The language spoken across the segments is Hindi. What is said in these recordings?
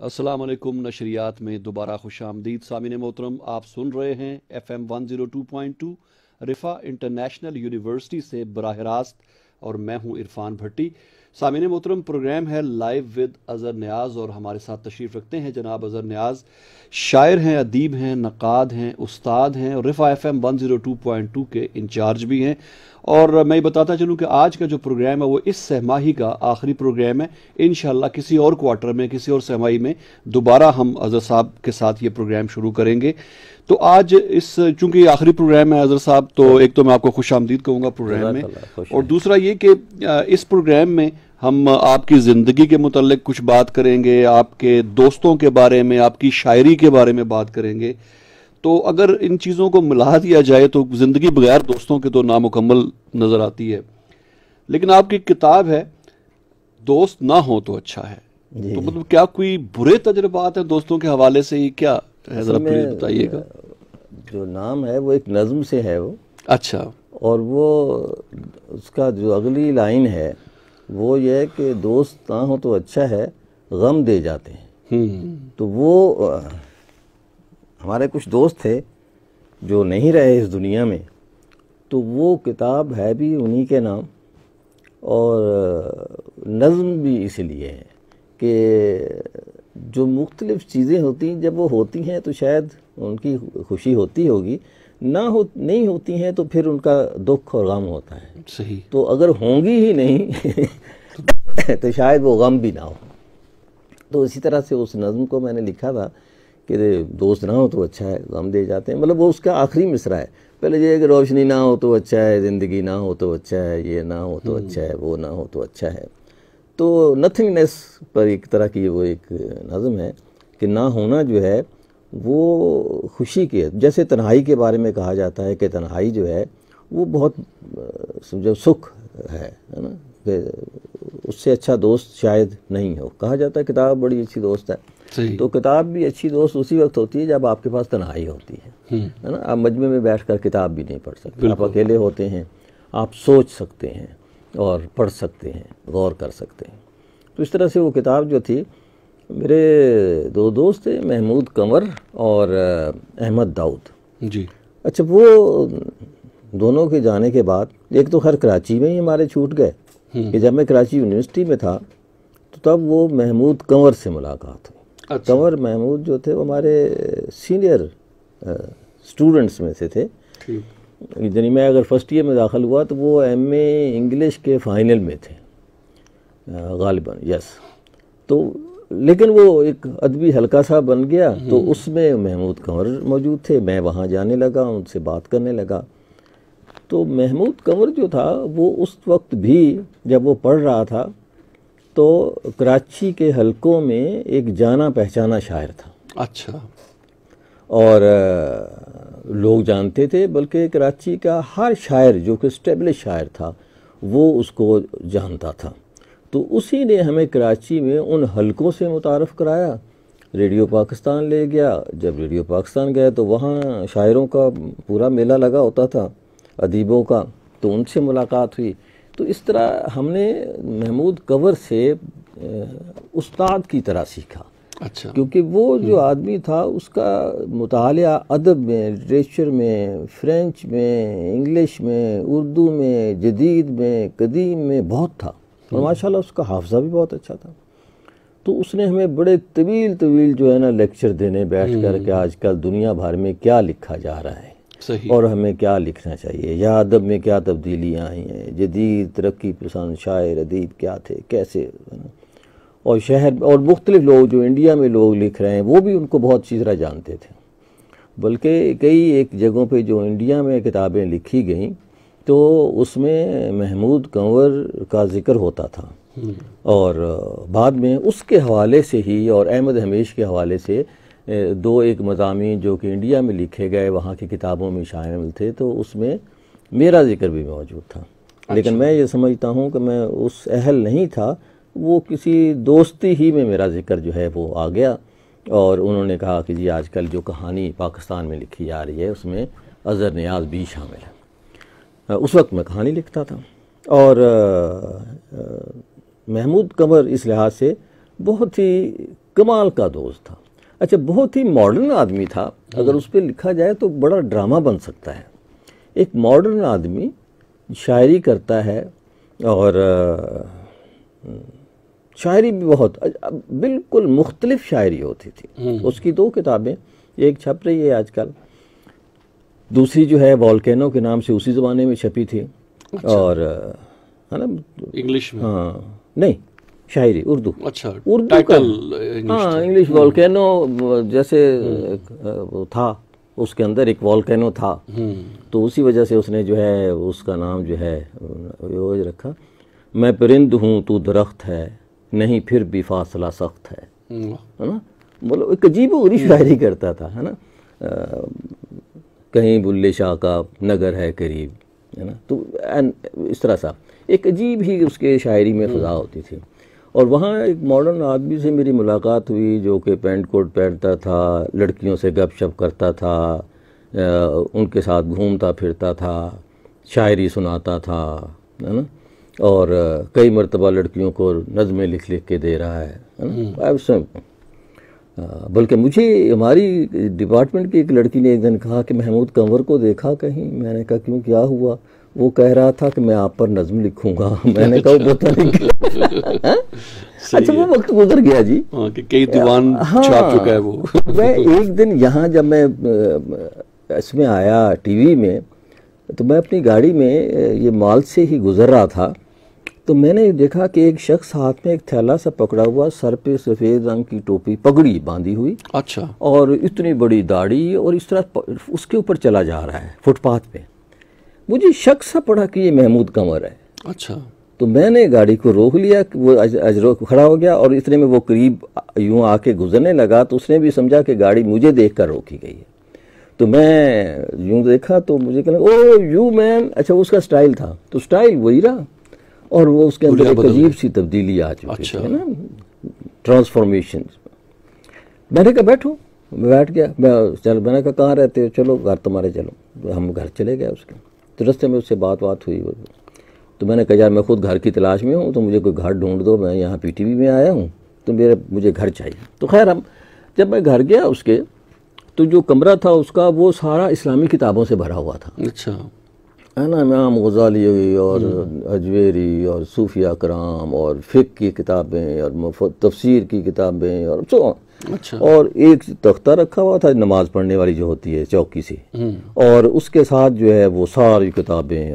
अस्सलाम वालेकुम। नशरियात में दोबारा खुशामदीद। सामिन मोहतरम, आप सुन रहे हैं FM 102.2 रिफ़ा इंटरनेशनल यूनिवर्सिटी से बराह रास्त, और मैं हूं इरफान भट्टी। सामिन मोहतरम, प्रोग्राम है लाइव विद अज़हर नियाज़ और हमारे साथ तशरीफ़ रखते हैं जनाब अज़हर नियाज़। शायर हैं, अदीब हैं, नक़ाद हैं, उस्ताद हैं और रिफ़ा FM 102.2 के इंचार्ज भी हैं। और मैं बताता चलूँ कि आज का जो प्रोग्राम है वो इस सहमाही का आखिरी प्रोग्राम है। इंशाअल्लाह किसी और क्वार्टर में, किसी और सहमाही में दोबारा हम अज़हर साहब के साथ ये प्रोग्राम शुरू करेंगे। तो आज इस चूँकि आखिरी प्रोग्राम है अज़हर साहब, तो एक तो मैं आपको खुशामदीद कहूँगा प्रोग्राम में, और दूसरा ये कि इस प्रोग्राम में हम आपकी ज़िंदगी के मुतल्लिक कुछ बात करेंगे, आपके दोस्तों के बारे में, आपकी शायरी के बारे में बात करेंगे। तो अगर इन चीज़ों को मिला दिया जाए तो ज़िंदगी बगैर दोस्तों के तो नामुकम्मल नज़र आती है। लेकिन आपकी किताब है दोस्त ना हो तो अच्छा है, तो मतलब क्या कोई बुरे तजुर्बात हैं दोस्तों के हवाले से, ही क्या है, ज़रा प्लीज़ बताइएगा। जो नाम है वो एक नज़्म से है वो। अच्छा। और वो उसका जो अगली लाइन है वो ये है कि दोस्त ना हो तो अच्छा है, गम दे जाते हैं। तो वो हमारे कुछ दोस्त थे जो नहीं रहे इस दुनिया में, तो वो किताब है भी उन्हीं के नाम, और नज़्म भी इसलिए है कि जो मुख्तलिफ़ चीज़ें होती हैं जब वो होती हैं तो शायद उनकी खुशी होती होगी, नहीं होती हैं तो फिर उनका दुख और गम होता है। सही। तो अगर होंगी ही नहीं तो शायद वो गम भी ना हो। तो इसी तरह से उस नज़्म को मैंने लिखा था कि दोस्त ना हो तो अच्छा है, गम दे जाते हैं। मतलब वो उसका आखिरी मिसरा है। पहले ये है कि रोशनी ना हो तो अच्छा है, ज़िंदगी ना हो तो अच्छा है, ये ना हो तो अच्छा है, वो ना हो तो अच्छा है। तो नथिंगनेस पर एक तरह की वो एक नज़्म है कि ना होना जो है वो खुशी की है। जैसे तन्हाई के बारे में कहा जाता है कि तन्हाई जो है वो बहुत जो सुख है ना, कि उससे अच्छा दोस्त शायद नहीं हो। कहा जाता है किताब बड़ी अच्छी दोस्त है। तो किताब भी अच्छी दोस्त उसी वक्त होती है जब आपके पास तन्हाई होती है ना। आप मजमे में बैठकर किताब भी नहीं पढ़ सकते, आप अकेले होते हैं, आप सोच सकते हैं और पढ़ सकते हैं, गौर कर सकते हैं। तो इस तरह से वो किताब जो थी, मेरे दो दोस्त थे, महमूद कंवर और अहमद दाऊद जी। अच्छा, वो दोनों के जाने के बाद एक तो खैर कराची में ही हमारे छूट गए कि जब मैं कराची यूनिवर्सिटी में था तो तब वो महमूद कंवर से मुलाकात हुई। अच्छा। कंवर महमूद जो थे वो हमारे सीनियर स्टूडेंट्स में से थे। यानी मैं अगर फर्स्ट ईयर में दाखिल हुआ तो वो MA इंग्लिश के फाइनल में थे गालिबन, यस। तो लेकिन वो एक अदबी हल्का सा बन गया, तो उसमें महमूद कंवर मौजूद थे। मैं वहाँ जाने लगा, उनसे बात करने लगा। तो महमूद कंवर जो था वो उस वक्त भी जब वो पढ़ रहा था तो कराची के हलकों में एक जाना पहचाना शायर था। अच्छा। और लोग जानते थे, बल्कि कराची का हर शायर जो कि स्टेब्लिश शायर था वो उसको जानता था। तो उसी ने हमें कराची में उन हलकों से मुतारफ़ कराया, रेडियो पाकिस्तान ले गया। जब रेडियो पाकिस्तान गए तो वहाँ शायरों का पूरा मेला लगा होता था, अदीबों का, तो उनसे मुलाकात हुई। तो इस तरह हमने महमूद कंवर से उस्ताद की तरह सीखा। अच्छा। क्योंकि वो जो आदमी था उसका मुतालिया अदब में, लिटरेचर में, फ्रेंच में, इंग्लिश में, उर्दू में, जदीद में, कदीम में बहुत था, और माशाल्लाह उसका हाफ़ज़ा भी बहुत अच्छा था। तो उसने हमें बड़े तवील जो है ना लेक्चर देने बैठ कर के आजकल दुनिया भर में क्या लिखा जा रहा है और हमें क्या लिखना चाहिए, या अदब में क्या तब्दीलियाँ आई हैं, जदीद तरक्की पसंद शायर अदीब क्या थे, कैसे, और शहर और मुख्तलिफ लोग जो इंडिया में लोग लिख रहे हैं वो भी उनको बहुत अच्छी तरह जानते थे। बल्कि कई एक जगहों पे जो इंडिया में किताबें लिखी गईं तो उसमें महमूद कंवर का ज़िक्र होता था, और बाद में उसके हवाले से ही और अहमद हमीश के हवाले से दो एक मज़ामीन जो कि इंडिया में लिखे गए वहाँ की किताबों में शामिल थे, तो उसमें मेरा ज़िक्र भी मौजूद था। अच्छा। लेकिन मैं ये समझता हूँ कि मैं उस अहल नहीं था, वो किसी दोस्ती ही में मेरा ज़िक्र जो है वो आ गया, और उन्होंने कहा कि जी आजकल जो कहानी पाकिस्तान में लिखी जा रही है उसमें अज़हर नियाज़ भी शामिल है। उस वक्त मैं कहानी लिखता था, और महमूद कंवर इस लिहाज से बहुत ही कमाल का दोस्त था। अच्छा, बहुत ही मॉडर्न आदमी था, अगर उस पर लिखा जाए तो बड़ा ड्रामा बन सकता है। एक मॉडर्न आदमी शायरी करता है और शायरी भी बहुत बिल्कुल मुख्तलिफ शायरी होती थी। उसकी 2 किताबें, एक छप रही है आजकल, दूसरी जो है वॉल्केनो के नाम से उसी ज़माने में छपी थी। अच्छा। और है ना, इंग्लिश में? हाँ, नहीं, शायरी उर्दू। अच्छा, उर्दू टाइटल हाँ, इंग्लिश वॉल्केनो जैसे वो था, उसके अंदर एक वॉल्केनो था, तो उसी वजह से उसने जो है उसका नाम जो है वो रखा। मैं परिंद हूँ तू दरख्त है, नहीं फिर भी फासला सख्त है ना। मतलब एक अजीब उगरी शायरी करता था, है ना। कहीं बुल्ले शाह का नगर है करीब, है ना। तो इस तरह सा एक अजीब ही उसके शायरी में फ़ज़ा होती थी। और वहाँ एक मॉडर्न आदमी से मेरी मुलाकात हुई जो कि पैंट कोट पहनता था, लड़कियों से गपशप करता था, उनके साथ घूमता फिरता था, शायरी सुनाता था, है ना। और कई मरतबा लड़कियों को नज़में लिख लिख के दे रहा है ना। बल्कि मुझे हमारी डिपार्टमेंट की एक लड़की ने एक दिन कहा कि महमूद कंवर को देखा कहीं। मैंने कहा क्यों, क्या हुआ? वो कह रहा था कि मैं आप पर नज़्म लिखूंगा। मैंने कहा वो पता नहीं। अच्छा, वो वक्त गुजर गया जी, कि कई दीवान छाप चुका है वो। मैं एक दिन यहाँ जब मैं इसमें आया टीवी में, तो मैं अपनी गाड़ी में ये माल से ही गुजर रहा था, तो मैंने देखा कि एक शख्स हाथ में एक थैला सा पकड़ा हुआ, सर पे सफ़ेद रंग की टोपी, पगड़ी बांधी हुई, अच्छा, और इतनी बड़ी दाढ़ी, और इस तरह उसके ऊपर चला जा रहा है फुटपाथ पे। मुझे शक सा पड़ा कि ये महमूद कंवर है। अच्छा, तो मैंने गाड़ी को रोक लिया, वो खड़ा हो गया, और इतने में वो करीब यूं आके गुजरने लगा, तो उसने भी समझा कि गाड़ी मुझे देख कर रोकी गई है। तो मैं यूं देखा तो मुझे कहना, ओ यू मैन। अच्छा, उसका स्टाइल था, तो स्टाइल वही रहा, और वो उसके अंदर एक अजीब सी तब्दीली आ चुकी थी, है ना, ट्रांसफॉर्मेशन। मैंने कहा बैठो, मैं बैठ गया। चल, मैंने कहा कहाँ रहते हो? चलो घर तुम्हारे चलो। हम घर चले गए उसके। तो रास्ते में उससे बात हुई। तो मैंने कहा यार मैं खुद घर की तलाश में हूँ, तो मुझे कोई घर ढूंढ दो, मैं यहाँ पीटीवी में आया हूँ, तो मुझे घर चाहिए। तो खैर हम जब मैं घर गया उसके, तो जो कमरा था उसका वो सारा इस्लामी किताबों से भरा हुआ था। अच्छा, है ना, इमाम गज़ाली और अजवेरी और सूफिया कराम और फ़िक़्ह की किताबें और तफसीर की किताबें और सो। अच्छा, और एक तख्ता रखा हुआ था नमाज पढ़ने वाली जो होती है चौकी सी, और उसके साथ जो है वो सारी किताबें।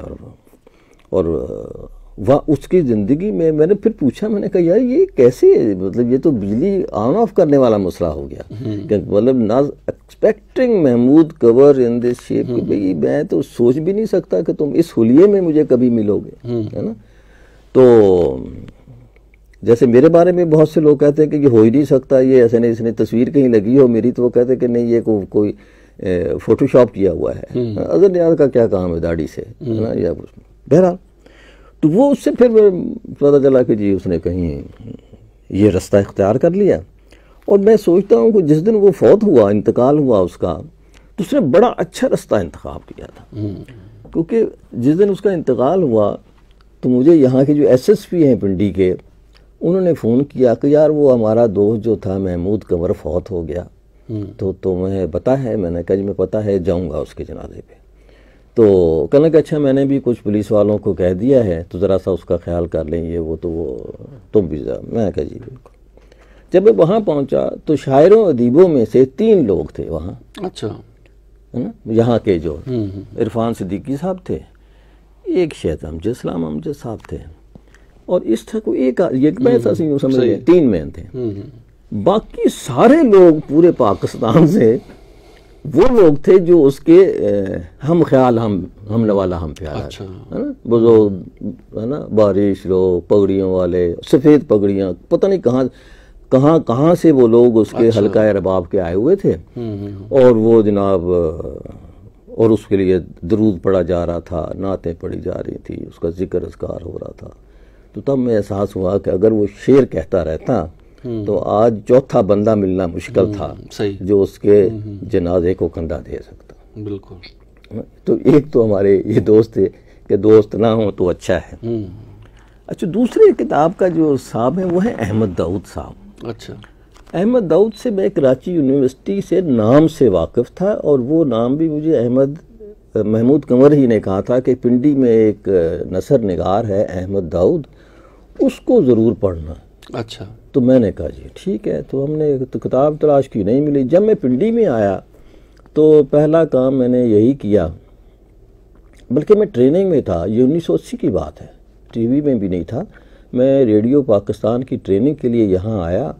और वह उसकी ज़िंदगी में मैंने फिर पूछा, मैंने कहा यार ये कैसे, मतलब ये तो बिजली ऑन ऑफ करने वाला मसला हो गया। मतलब ना expecting Mahmood Kanwar in this shape, भाई मैं तो सोच भी नहीं सकता कि तुम इस हुलिये में मुझे कभी मिलोगे, है ना। तो जैसे मेरे बारे में बहुत से लोग कहते हैं कि ये हो ही नहीं सकता, ये ऐसे नहीं, इसने तस्वीर कहीं लगी हो मेरी, तो वो कहते हैं कि नहीं ये कोई फोटोशॉप किया हुआ है। अगर न्याज का क्या काम है दाढ़ी से, है ना, या कुछ। बहरहाल, तो वो उससे फिर पता चला कि जी उसने कहीं ये रास्ता इख्तियार कर लिया। और मैं सोचता हूँ कि जिस दिन वो फौत हुआ, इंतकाल हुआ उसका, तो उसने बड़ा अच्छा रास्ता इंतखाब किया था। क्योंकि जिस दिन उसका इंतकाल हुआ तो मुझे यहाँ के जो SSP हैं पिंडी के, उन्होंने फ़ोन किया कि यार वो हमारा दोस्त जो था महमूद कंवर फौत हो गया, तो तुम्हें पता है? मैंने कहा जी मैं पता है, जाऊँगा उसके जनाजे पे। तो कहने का अच्छा मैंने भी कुछ पुलिस वालों को कह दिया है, तो ज़रा सा उसका ख्याल कर लें, ये वो, तो वो तुम भी जा। मैं कहा जी बिल्कुल। जब मैं वहाँ पहुँचा तो शायरों अदीबों में से 3 लोग थे वहाँ। अच्छा, है ना, यहाँ के जो इरफान सिद्दीकी साहब थे, एक शेख अमजद सलाम अमजद साहब थे, और इस तरह को एक मैं समझ लिया 3 मैन थे। बाकी सारे लोग पूरे पाकिस्तान से वो लोग थे जो उसके हम ख्याल हम नवाला हम प्यारा। अच्छा, है ना, बुजुर्ग, है ना, बारिश लोग, पगड़ियों वाले, सफ़ेद पगड़ियाँ, पता नहीं कहाँ से वो लोग उसके हल्का रबाब के आए हुए थे। और वो जनाब, और उसके लिए दरूद पढ़ा जा रहा था, नातें पढ़ी जा रही थी, उसका जिक्र अज़कार हो रहा था। तो तब मैं एहसास हुआ कि अगर वो शेर कहता रहता तो आज 4था बंदा मिलना मुश्किल था जो उसके जनाजे को कंधा दे सकता। बिल्कुल। तो एक तो हमारे ये दोस्त थे कि दोस्त ना हो तो अच्छा है। अच्छा, दूसरी किताब का जो साहब है वो है अहमद दाऊद साहब। अच्छा, अहमद दाऊद से मैं कराची यूनिवर्सिटी से नाम से वाकिफ़ था, और वो नाम भी मुझे महमूद कंवर ही ने कहा था कि पिंडी में एक नसर निगार है अहमद दाऊद, उसको ज़रूर पढ़ना। अच्छा। तो मैंने कहा जी ठीक है। तो हमने तो किताब तलाश की, नहीं मिली। जब मैं पिंडी में आया तो पहला काम मैंने यही किया, बल्कि मैं ट्रेनिंग में था, ये 1980 की बात है, टीवी में भी नहीं था। मैं रेडियो पाकिस्तान की ट्रेनिंग के लिए यहाँ आया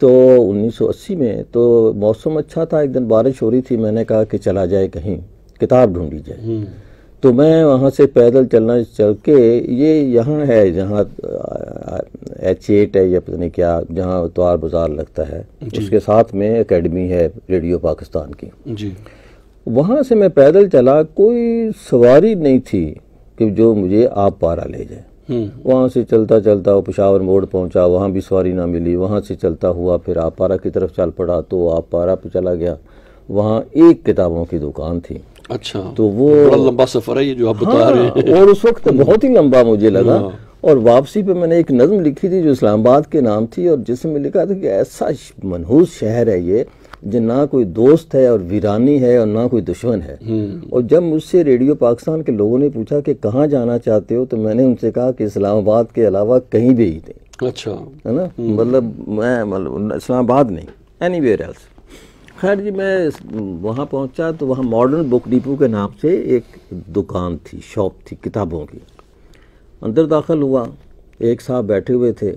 तो 1980 में, तो मौसम अच्छा था, एक दिन बारिश हो रही थी। मैंने कहा कि चला जाए कहीं किताब ढूंढी जाए। तो मैं वहाँ से पैदल चल के, ये यहाँ है जहाँ H8 है या पता नहीं क्या, जहाँ इतवार बाज़ार लगता है, उसके साथ में एकेडमी है रेडियो पाकिस्तान की जी। वहाँ से मैं पैदल चला, कोई सवारी नहीं थी कि जो मुझे आप पारा ले जाए। वहाँ से चलता चलता वो पेशावर मोड़ पहुँचा, वहाँ भी सवारी ना मिली। वहाँ से चलता हुआ फिर आप पारा की तरफ चल पड़ा, तो आप पारा पे चला गया, वहाँ एक किताबों की दुकान थी। अच्छा। तो वो बड़ा लंबा सफर है ये जो आप बता रहे हैं। और उस वक्त बहुत ही लंबा मुझे लगा। और वापसी पे मैंने एक नज़्म लिखी थी जो इस्लामाबाद के नाम थी, और जिसमें लिखा था कि ऐसा मनहूस शहर है ये, जो ना कोई दोस्त है और वीरानी है और ना कोई दुश्मन है। और जब मुझसे रेडियो पाकिस्तान के लोगों ने पूछा कि कहाँ जाना चाहते हो, तो मैंने उनसे कहा कि इस्लामाबाद के अलावा कहीं भी ही नहीं। अच्छा। है ना, मतलब इस्लामाबाद नहीं, एनीवेयर एल्स। खैर जी, मैं वहाँ पहुँचा तो वहाँ मॉडर्न बुक डिपो के नाम से एक दुकान थी, शॉप थी किताबों की। अंदर दाखिल हुआ, एक साहब बैठे हुए थे,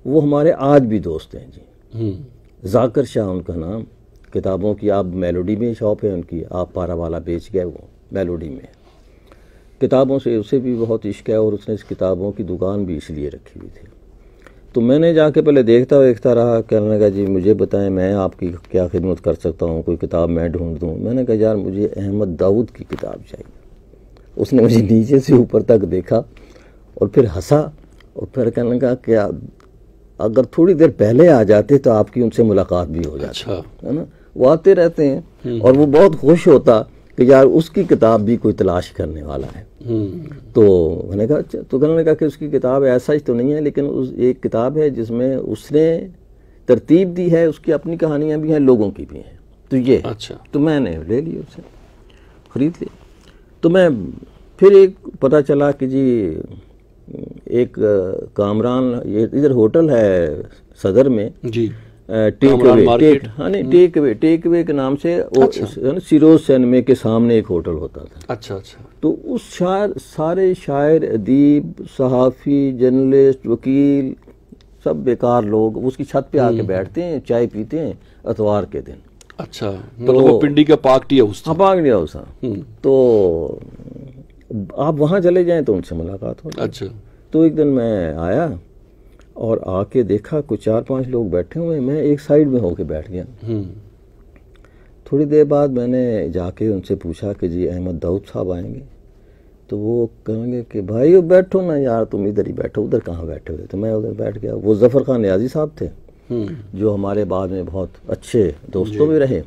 वो हमारे आज भी दोस्त हैं जी। जाकिर शाह उनका नाम, किताबों की आप मेलोडी में शॉप है उनकी, आप पारा वाला बेच गए, वो मेलोडी में किताबों से उसे भी बहुत इश्क है, और उसने इस किताबों की दुकान भी इसलिए रखी हुई थी। तो मैंने जाके पहले देखता रहा, कहने लगा जी मुझे बताएं मैं आपकी क्या खिदमत कर सकता हूँ, कोई किताब मैं ढूंढ दूँ। मैंने कहा यार मुझे अहमद दाऊद की किताब चाहिए। उसने मुझे नीचे से ऊपर तक देखा और फिर हंसा, और फिर कहने लगा कि अगर थोड़ी देर पहले आ जाते तो आपकी उनसे मुलाकात भी हो जाती। अच्छा। है ना, वो आते रहते हैं, और वो बहुत खुश होता कि यार उसकी किताब भी कोई तलाश करने वाला है। तो मैंने कहा, तो कहने लगा कि उसकी किताब ऐसा ही तो नहीं है, लेकिन उस एक किताब है जिसमें उसने तरतीब दी है, उसकी अपनी कहानियाँ भी हैं, लोगों की भी हैं। तो ये अच्छा। तो मैंने ले ली, उससे ख़रीद ली। तो मैं फिर एक पता चला कि जी एक कामरान, ये इधर होटल है सदर में जी, टेक अवे के नाम से, अच्छा। सिरोज सिनेमा के सामने एक होटल होता था। अच्छा अच्छा। तो उस सारे शायर, अदीब, सहाफ़ी, जर्नलिस्ट, वकील, सब बेकार लोग उसकी छत पे आके बैठते हैं, चाय पीते हैं इतवार के दिन। अच्छा, तो वो पिंडी का पार्क टी हाउस था। Park tea house. तो आप वहाँ चले जाएं तो उनसे मुलाकात हो। अच्छा। तो एक दिन मैं आया और आके देखा कुछ 4-5 लोग बैठे हुए हैं, मैं एक साइड में होके बैठ गया। थोड़ी देर बाद मैंने जाके उनसे पूछा कि जी अहमद दाऊद साहब आएंगे? तो वो कहेंगे कि भाई वो बैठो ना यार, तुम इधर ही बैठो, उधर कहाँ बैठे हुए? तो मैं उधर बैठ गया। वो ज़फ़र खान न्याजी साहब थे, जो हमारे बाद में बहुत अच्छे दोस्तों में रहे।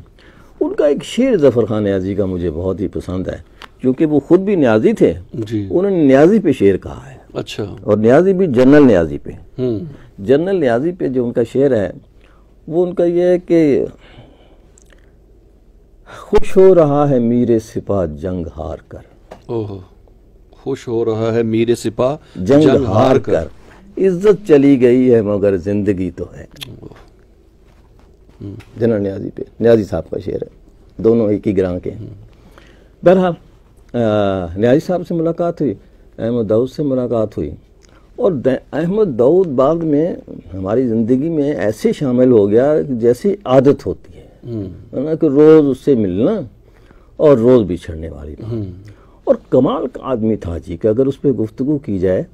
उनका एक शेर ज़फ़र खान न्याजी का मुझे बहुत ही पसंद है, क्योंकि वो खुद भी न्याजी थे। उन्होंने न्याजी पे शेर कहा है। अच्छा। और न्याजी भी जनरल न्याजी पे। जनरल न्याजी पे जो उनका शेर है, वो उनका ये है कि खुश हो रहा है मीरे सिपा जंग हार कर। ओह, खुश हो रहा है मीरे सिपा जंग हार कर, इज्जत चली गई है मगर जिंदगी तो है। जनरल न्याजी पे, न्याजी साहब का शेर है, दोनों एक ही ग्रां के हैं। बहरहाल न्याजी साहब से मुलाकात हुई, अहमद दाऊद से मुलाकात हुई, और अहमद दाऊद बाद में हमारी ज़िंदगी में ऐसे शामिल हो गया जैसी आदत होती है ना, कि रोज़ उससे मिलना और रोज़ बिछड़ने वाली बात। और कमाल का आदमी था जी, कि अगर उस पर गुफ्तगू की जाए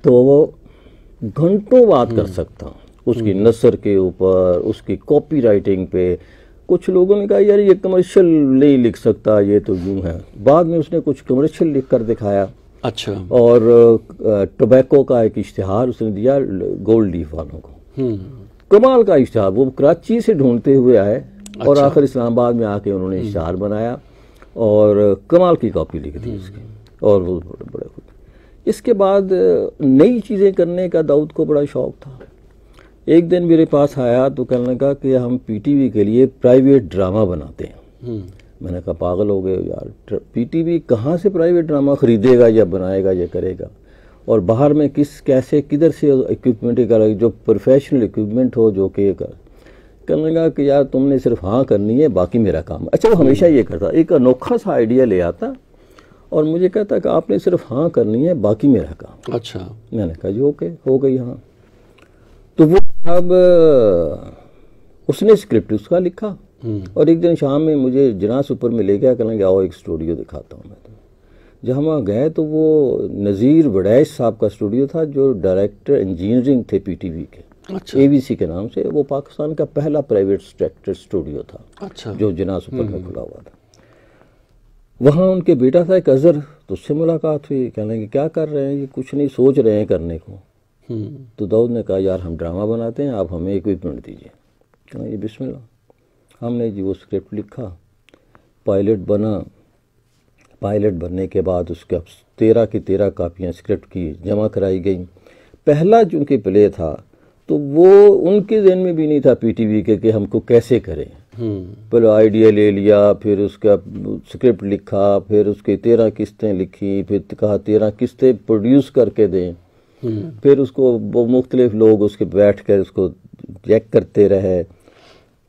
तो वो घंटों बात कर सकता, उसकी नसर के ऊपर, उसकी कॉपी राइटिंग पे। कुछ लोगों ने कहा यार ये कमर्शियल नहीं लिख सकता, ये तो यूँ है। बाद में उसने कुछ कमर्शियल लिख कर दिखाया। अच्छा। और टोबैको का एक इश्तिहार उसने दिया गोल्ड लीफ वालों को, कमाल का इश्तिहार। वो कराची से ढूंढते हुए आए, अच्छा। और आखिर इस्लामाबाद में आके उन्होंने इश्तिहार बनाया और कमाल की कॉपी लिख दी उसकी, और वो बड़े खुद। इसके बाद नई चीज़ें करने का दाऊद को बड़ा शौक़ था। एक दिन मेरे पास आया तो कहने लगा कि हम पीटीवी के लिए प्राइवेट ड्रामा बनाते हैं। मैंने कहा पागल हो गए यार, पीटीवी कहाँ से प्राइवेट ड्रामा खरीदेगा या बनाएगा या करेगा, और बाहर में कैसे किधर से इक्विपमेंट करेगा, जो प्रोफेशनल इक्विपमेंट हो जो कि कहने लगा कि यार तुमने सिर्फ हाँ करनी है, बाकी मेरा काम। अच्छा, वो हमेशा ये करता, एक अनोखा सा आइडिया ले आता और मुझे कहता कि आपने सिर्फ हाँ करनी है, बाकी मेरा काम। अच्छा। मैंने कहा जी ओके, हो गई हाँ। तो वो अब उसने स्क्रिप्ट उसका लिखा और एक दिन शाम में मुझे जिना सुपर में ले गया, कहने आओ एक स्टूडियो दिखाता हूँ मैं। तो जब हम वहाँ गए तो वो नज़ीर वड़ैश साहब का स्टूडियो था, जो डायरेक्टर इंजीनियरिंग थे पीटीवी के। अच्छा। एबीसी के नाम से, वो पाकिस्तान का पहला प्राइवेट सेक्टर स्टूडियो था। अच्छा। जो जिना सुपर में खुला हुआ था। वहाँ उनके बेटा था एक अजहर, तो उससे मुलाकात हुई। कहने कि क्या कर रहे हैं, ये कुछ नहीं, सोच रहे हैं करने को। तो दाऊद ने कहा यार हम ड्रामा बनाते हैं, आप हमें इक्विपमेंट दीजिए। कहा ये बिस्मिल्लाह। हमने जी वो स्क्रिप्ट लिखा, पायलट बना। पायलट बनने के बाद उसका 13 की 13 कापियाँ स्क्रिप्ट की जमा कराई गई। पहला चूँकि प्ले था तो वो उनके ज़हन में भी नहीं था पीटीवी के कि हमको कैसे करें। पहले आइडिया ले लिया, फिर उसका स्क्रिप्ट लिखा, फिर उसकी 13 किस्तें लिखी, फिर कहा 13 किस्तें प्रोड्यूस करके दें। फिर उसको वो मुख्तलिफ लोग उसके बैठ कर उसको चेक करते रहे।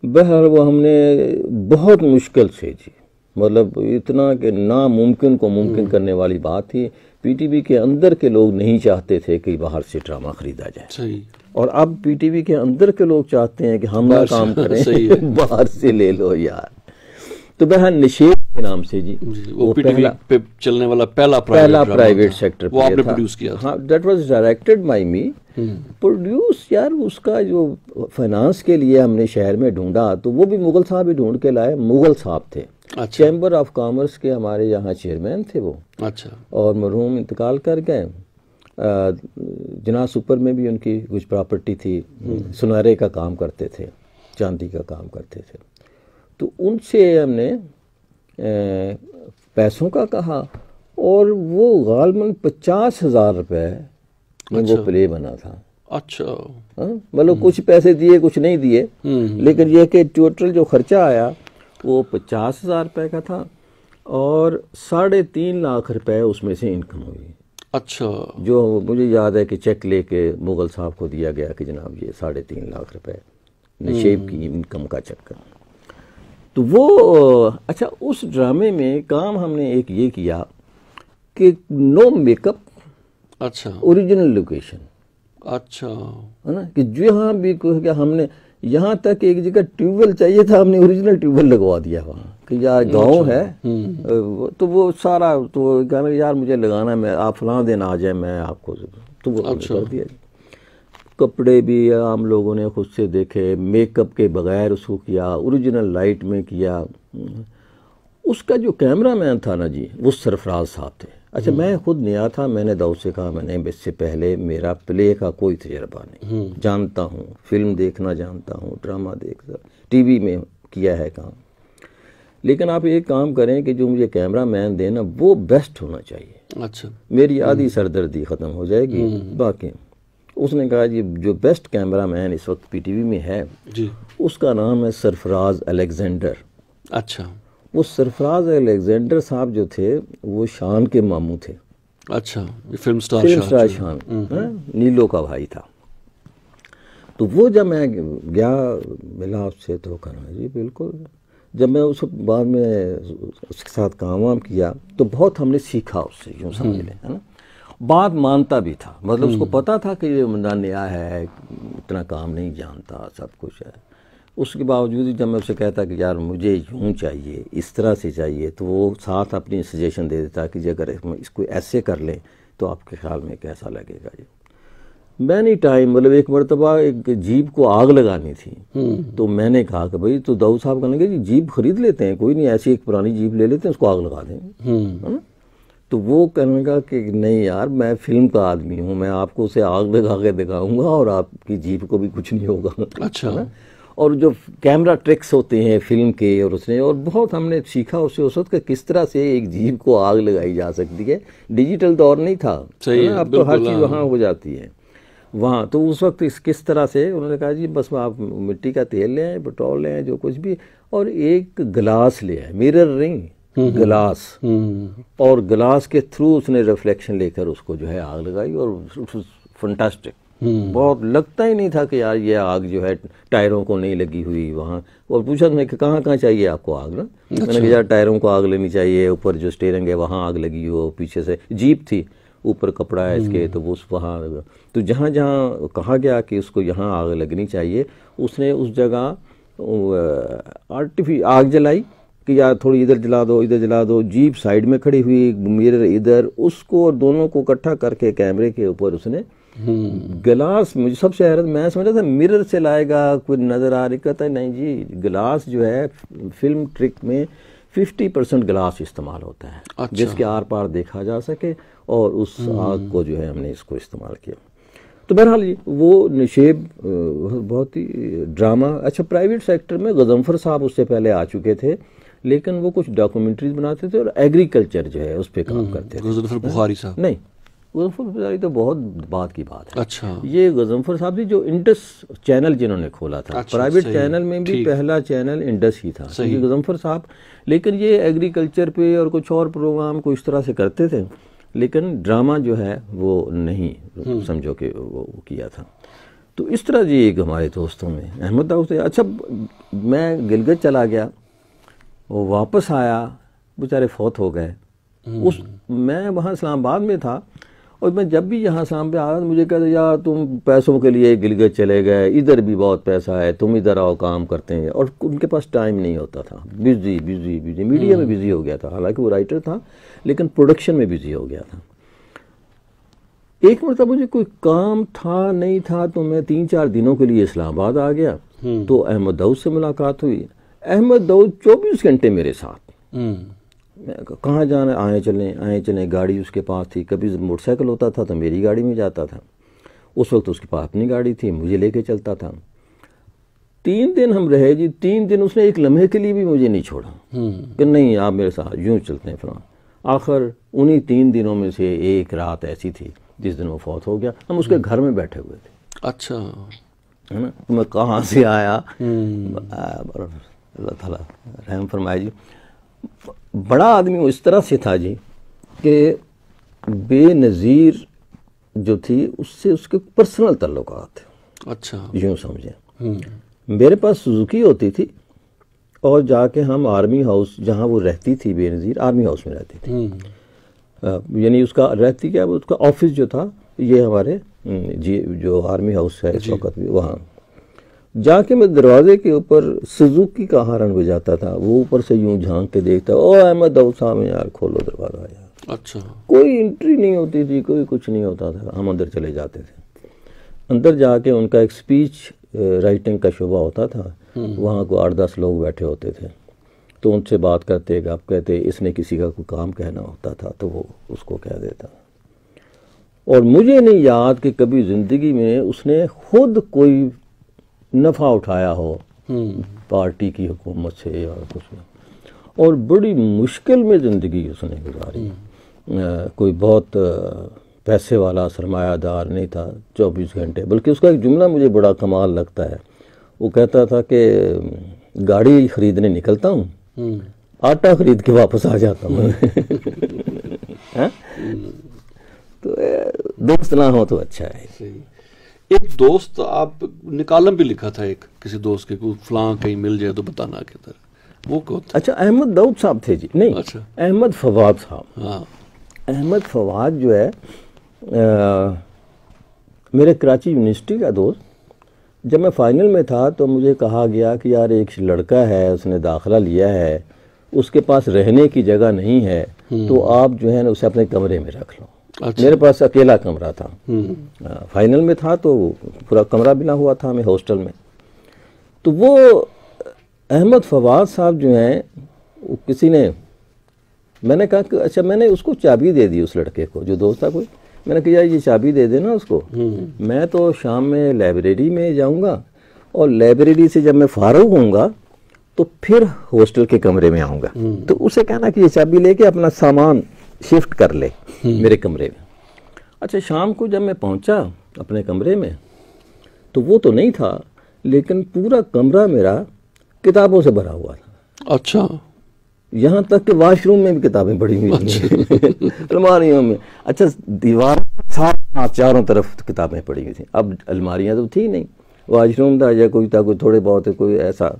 बहरहाल वो हमने बहुत मुश्किल से जी, मतलब इतना कि नामुमकिन को मुमकिन करने वाली बात थी। पीटीवी के अंदर के लोग नहीं चाहते थे कि बाहर से ड्रामा खरीदा जाए। सही। और अब पीटीवी के अंदर के लोग चाहते हैं कि हम ना काम करें, बाहर से ले लो यार। तो बहरहाल निषेध के नाम से जी वो पीटीवी पे चलने वाला पहला प्राइवेट सेक्टर वो आपने प्रोड्यूस किया। हाँ, that was directed by me. Produce यार उसका जो फाइनेंस के लिए हमने शहर में ढूंढा तो वो भी मुगल साहब ही ढूंढ के लाए। मुगल साहब थे। अच्छा। चैम्बर ऑफ कॉमर्स के हमारे यहाँ चेयरमैन थे वो। अच्छा। और मरहूम इंतकाल कर गए। जिना सुपर में भी उनकी कुछ प्रॉपर्टी थी, सुनारे का काम करते थे, चांदी का काम करते थे। तो उनसे हमने पैसों का कहा और वो गालमन 50,000 रुपये में वो प्ले बना था। अच्छा। मतलब कुछ पैसे दिए कुछ नहीं दिए, लेकिन यह कि टोटल जो खर्चा आया वो 50,000 रुपये का था और 3.5 लाख रुपए उसमें से इनकम हुई। अच्छा। जो मुझे याद है कि चेक लेके मुगल साहब को दिया गया कि जनाब ये 3.5 लाख रुपए नशेब की इनकम का चक्कर। तो वो अच्छा, उस ड्रामे में काम हमने एक ये किया कि नो मेकअप। अच्छा। Original location. अच्छा। है ना, कि जहाँ भी क्या हमने यहाँ तक एक जगह ट्यूबवेल चाहिए था, हमने ओरिजिनल ट्यूबवेल लगवा दिया वहाँ कि यार गाँव है। तो वो सारा तो कहना यार मुझे लगाना, मैं आप फलां दिन आ जाए मैं आपको, तो वो कर दिया। कपड़े भी आम लोगों ने खुद से देखे, मेकअप के बगैर उसको किया, ओरिजिनल लाइट में किया। उसका जो कैमरामैन था ना जी, वो सरफराज साहब थे। अच्छा, मैं खुद नया था, मैंने दाऊद से कहा मैंने इससे पहले मेरा प्ले का कोई तजर्बा नहीं, जानता हूँ फिल्म देखना जानता हूँ, ड्रामा देखता, टीवी में किया है काम, लेकिन आप एक काम करें कि जो मुझे कैमरामैन देना वो बेस्ट होना चाहिए। अच्छा। मेरी आधी सरदर्दी ख़त्म हो जाएगी। बाकी उसने कहा जी जो बेस्ट कैमरामैन इस वक्त पीटीवी में है जी, उसका नाम है सरफराज अलेक्जेंडर। अच्छा। वो सरफराज अलेक्जेंडर साहब जो थे वो शान के मामू थे। अच्छा। फिल्म स्टार शान, नीलो का भाई था। तो वो जब मैं गया मिला उससे तो कहना जी बिल्कुल। जब मैं उस बाद में उसके साथ काम वाम किया तो बहुत हमने सीखा उससे, यूँ समझ लें, है ना। बात मानता भी था, मतलब उसको पता था कि ये बंदा नया है, इतना काम नहीं जानता, सब कुछ है। उसके बावजूद जब मैं उसे कहता कि यार मुझे यूँ चाहिए, इस तरह से चाहिए, तो वो साथ अपनी सजेशन दे देता कि अगर इसको ऐसे कर लें तो आपके ख्याल में कैसा लगेगा। जी मैनी टाइम, मतलब एक मरतबा एक जीप को आग लगानी थी, तो मैंने कहा कि भाई तो दाऊद साहब कहने लगे जी जीप खरीद लेते हैं, कोई नहीं, ऐसी एक पुरानी जीप ले लेते हैं, उसको आग लगा देंगे, है ना। तो वो कहने लगा कि नहीं यार मैं फिल्म का आदमी हूँ, मैं आपको उसे आग लगा के दिखाऊंगा और आपकी जीप को भी कुछ नहीं होगा। अच्छा। है ना। और जो कैमरा ट्रिक्स होते हैं फिल्म के, और उसने और बहुत हमने सीखा उससे उस वक्त किस तरह से एक जीप को आग लगाई जा सकती है। डिजिटल दौर नहीं था, सही है, अब तो हर चीज़ वहाँ हो जाती है। वहाँ तो उस वक्त किस तरह से उन्होंने कहा जी बस आप मिट्टी का तेल ले आए, पेट्रोल ले आए, जो कुछ भी, और एक गिलास ले आए, मिरर नहीं, गिलास, और गिलास के थ्रू उसने रिफ्लेक्शन लेकर उसको जो है आग लगाई, और फंटास्टिक, बहुत लगता ही नहीं था कि यार ये आग जो है टायरों को नहीं लगी हुई वहाँ। और पूछा मैं कि कहाँ कहाँ चाहिए आपको आग ना, मैंने कहा यार टायरों को आग लेनी चाहिए, ऊपर जो स्टीयरिंग है वहाँ आग लगी हो, पीछे से जीप थी, ऊपर कपड़ा है इसके, तो वो वहाँ, तो जहाँ जहाँ कहा गया कि उसको यहाँ आग लगनी चाहिए, उसने उस जगह आग जलाई कि यार थोड़ी इधर जला दो, इधर जला दो, जीप साइड में खड़ी हुई, मिरर इधर, उसको और दोनों को इकट्ठा करके कैमरे के ऊपर उसने गिलास, मुझे सबसे हैरत, मैं समझा था मिरर से लाएगा, कोई नज़र आ रही, कहता है नहीं जी, गिलास जो है फिल्म ट्रिक में 50% गिलास इस्तेमाल होता है। अच्छा। जिसके आर पार देखा जा सके, और उस आग को जो है हमने इसको इस्तेमाल किया। तो बहरहाल वो निशेब बहुत ही ड्रामा। अच्छा, प्राइवेट सेक्टर में गजनफर साहब उससे पहले आ चुके थे, लेकिन वो कुछ डॉक्यूमेंट्रीज बनाते थे और एग्रीकल्चर जो है उस पर काम करते थे। गजनफर बुखारी साहब नहीं, गजनफर बुखारी तो बहुत बाद की बात है। अच्छा, ये गजनफर साहब जी जो इंडस चैनल जिन्होंने खोला था। अच्छा, प्राइवेट चैनल में भी पहला चैनल इंडस ही था, ये गजनफर साहब। लेकिन ये एग्रीकल्चर पे और कुछ और प्रोग्राम को इस तरह से करते थे, लेकिन ड्रामा जो है वो नहीं समझो कि वो किया था। तो इस तरह जी एक हमारे दोस्तों में अहमद दाऊद से। अच्छा, मैं गिलगित चला गया, वो वापस आया, बेचारे फौत हो गए। मैं वहाँ इस्लामाबाद में था, और मैं जब भी यहाँ शाम पे आया तो मुझे कहते यार तुम पैसों के लिए गिलगित चले गए, इधर भी बहुत पैसा है, तुम इधर आओ काम करते हैं। और उनके पास टाइम नहीं होता था, बिजी बिजी बिजी, मीडिया में बिजी हो गया था, हालांकि वो राइटर था लेकिन प्रोडक्शन में बिजी हो गया था। एक मरतबा मुझे कोई काम था नहीं था, तो मैं 3-4 दिनों के लिए इस्लामाबाद आ गया। तो अहमद दाऊद से मुलाकात हुई। अहमद दाऊद 24 घंटे मेरे साथ, कहाँ जाना, आए चलें, गाड़ी उसके पास थी। कभी मोटरसाइकिल होता था तो मेरी गाड़ी में जाता था, उस वक्त उसके पास अपनी गाड़ी थी, मुझे लेके चलता था। 3 दिन हम रहे जी, 3 दिन उसने एक लम्हे के लिए भी मुझे नहीं छोड़ा कि नहीं आप मेरे साथ यूँ चलते हैं फलां। आखिर उन्हीं 3 दिनों में से एक रात ऐसी थी जिस दिन वो फौत हो गया। हम उसके घर में बैठे हुए थे। अच्छा, है ना, मैं कहाँ से आया, अल्लाह ताला रहम फरमाए जी। बड़ा आदमी वो इस तरह से था जी कि बेनज़ीर जो थी उससे उसके पर्सनल ताल्लुकात थे। अच्छा, यूँ समझें। मेरे पास सुजुकी होती थी, और जाके हम आर्मी हाउस, जहाँ वो रहती थी बेनज़ीर, आर्मी हाउस में रहती थी। यानी उसका रहती क्या, उसका ऑफिस जो था ये हमारे जी जो आर्मी हाउस है इस वक्त भी, वहाँ जाके मैं दरवाजे के ऊपर सुजुकी का हॉर्न बजाता था। वो ऊपर से यूं झांक के देखता, ओ अहमद दाऊद साहब यार खोलो दरवाजा यार। अच्छा, कोई एंट्री नहीं होती थी, कोई कुछ नहीं होता था, हम अंदर चले जाते थे। अंदर जाके उनका एक स्पीच राइटिंग का शुबा होता था, वहाँ को 8-10 लोग बैठे होते थे, तो उनसे बात करते, आप कहते, इसने किसी का कोई काम कहना होता था तो वो उसको कह देता। और मुझे नहीं याद कि कभी ज़िंदगी में उसने खुद कोई नफ़ा उठाया हो पार्टी की हुकूमत से या कुछ नहीं। और बड़ी मुश्किल में ज़िंदगी उसने गुजारी। कोई बहुत पैसे वाला सरमायादार नहीं था 24 घंटे। बल्कि उसका एक जुमला मुझे बड़ा कमाल लगता है। वो कहता था कि गाड़ी ख़रीदने निकलता हूँ, आटा ख़रीद के वापस आ जाता हूँ। तो दोस्त ना हो तो अच्छा है। एक दोस्त, आप निकालम भी लिखा था एक किसी दोस्त के, फलां कहीं मिल जाए तो बताना के तरह, वो कौन था? अच्छा, अहमद दाऊद साहब थे जी। नहीं, अच्छा, अहमद फवाद साहब। हाँ, अहमद फवाद जो है मेरे कराची यूनिवर्सिटी का दोस्त। जब मैं फाइनल में था तो मुझे कहा गया कि यार एक लड़का है, उसने दाखिला लिया है, उसके पास रहने की जगह नहीं है, तो आप जो है ना उसे अपने कमरे में रख लो। अच्छा। मेरे पास अकेला कमरा था, फाइनल में था तो पूरा कमरा बिना हुआ था हमें हॉस्टल में। तो वो अहमद फवाद साहब जो हैं, किसी ने, मैंने कहा कि अच्छा, मैंने उसको चाबी दे दी उस लड़के को जो दोस्त था कोई। मैंने कहा यार ये चाबी दे देना उसको, मैं तो शाम में लाइब्रेरी में जाऊंगा, और लाइब्रेरी से जब मैं फारूक होऊंगा तो फिर हॉस्टल के कमरे में आऊँगा, तो उसे कहना कि ये चाबी लेके अपना सामान शिफ्ट कर ले मेरे कमरे में। अच्छा, शाम को जब मैं पहुंचा अपने कमरे में, तो वो तो नहीं था, लेकिन पूरा कमरा मेरा किताबों से भरा हुआ था। अच्छा, यहाँ तक कि वॉशरूम में भी किताबें पड़ी हुई थी अलमारियों में। अच्छा, दीवार चारों तरफ किताबें पड़ी हुई थी। अब अलमारियाँ तो थी नहीं, वॉशरूम था या कोई था, कोई थोड़े बहुत कोई ऐसा।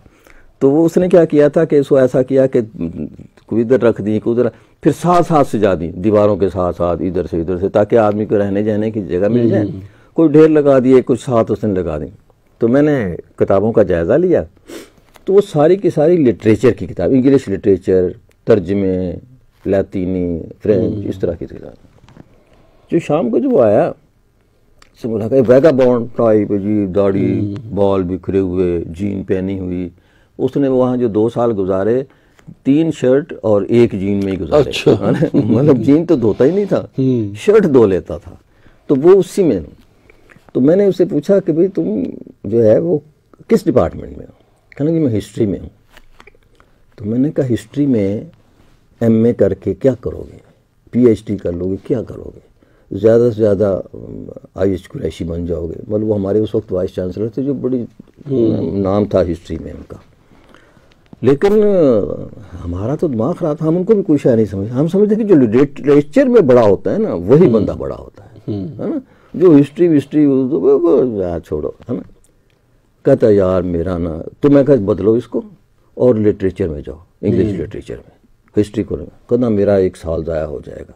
तो वो उसने क्या किया था कि इसको ऐसा किया कि कोई इधर रख दी, कोई उधर, फिर साथ साथ सजा दी दीवारों के साथ साथ, इधर से, ताकि आदमी को रहने जाने की जगह मिल जाए। कोई ढेर लगा दिए, कुछ साथ उसने लगा दी। तो मैंने किताबों का जायज़ा लिया, तो वो सारी की सारी लिटरेचर की किताब, इंग्लिश लिटरेचर, तर्जमे, लैतीनी, फ्रेंच, इस तरह की किताब। जो शाम को जो वो आया, से बोला कि वैगाबॉन्ड टाइप जी, दाढ़ी, बाल बिखरे हुए, जीन पहनी हुई। उसने वहाँ जो 2 साल गुजारे 3 शर्ट और 1 जीन में ही गुजारे। अच्छा। मतलब जीन तो धोता ही नहीं था, शर्ट धो लेता था। तो वो उसी में। तो मैंने उससे पूछा कि भाई तुम जो है वो किस डिपार्टमेंट में हो? कहना कि मैं हिस्ट्री में हूँ। तो मैंने कहा हिस्ट्री में MA करके क्या करोगे, PhD कर लोगे, क्या करोगे? ज़्यादा से ज़्यादा IH कुरैशी बन जाओगे। मतलब वो हमारे उस वक्त वाइस चांसलर थे, जो बड़ी नाम था हिस्ट्री में उनका। लेकिन हमारा तो दिमाग खराब था, हम उनको भी कोई शायद नहीं समझ। हम समझते कि जो लिटरेचर में बड़ा होता है ना, वही बंदा बड़ा होता है ना। जो हिस्ट्री तो छोड़ो, है ना। कहता यार मेरा ना, तो मैं कहा बदलो इसको और लिटरेचर में जाओ, इंग्लिश लिटरेचर में, हिस्ट्री को नहीं। कहना मेरा 1 साल ज़ाया हो जाएगा।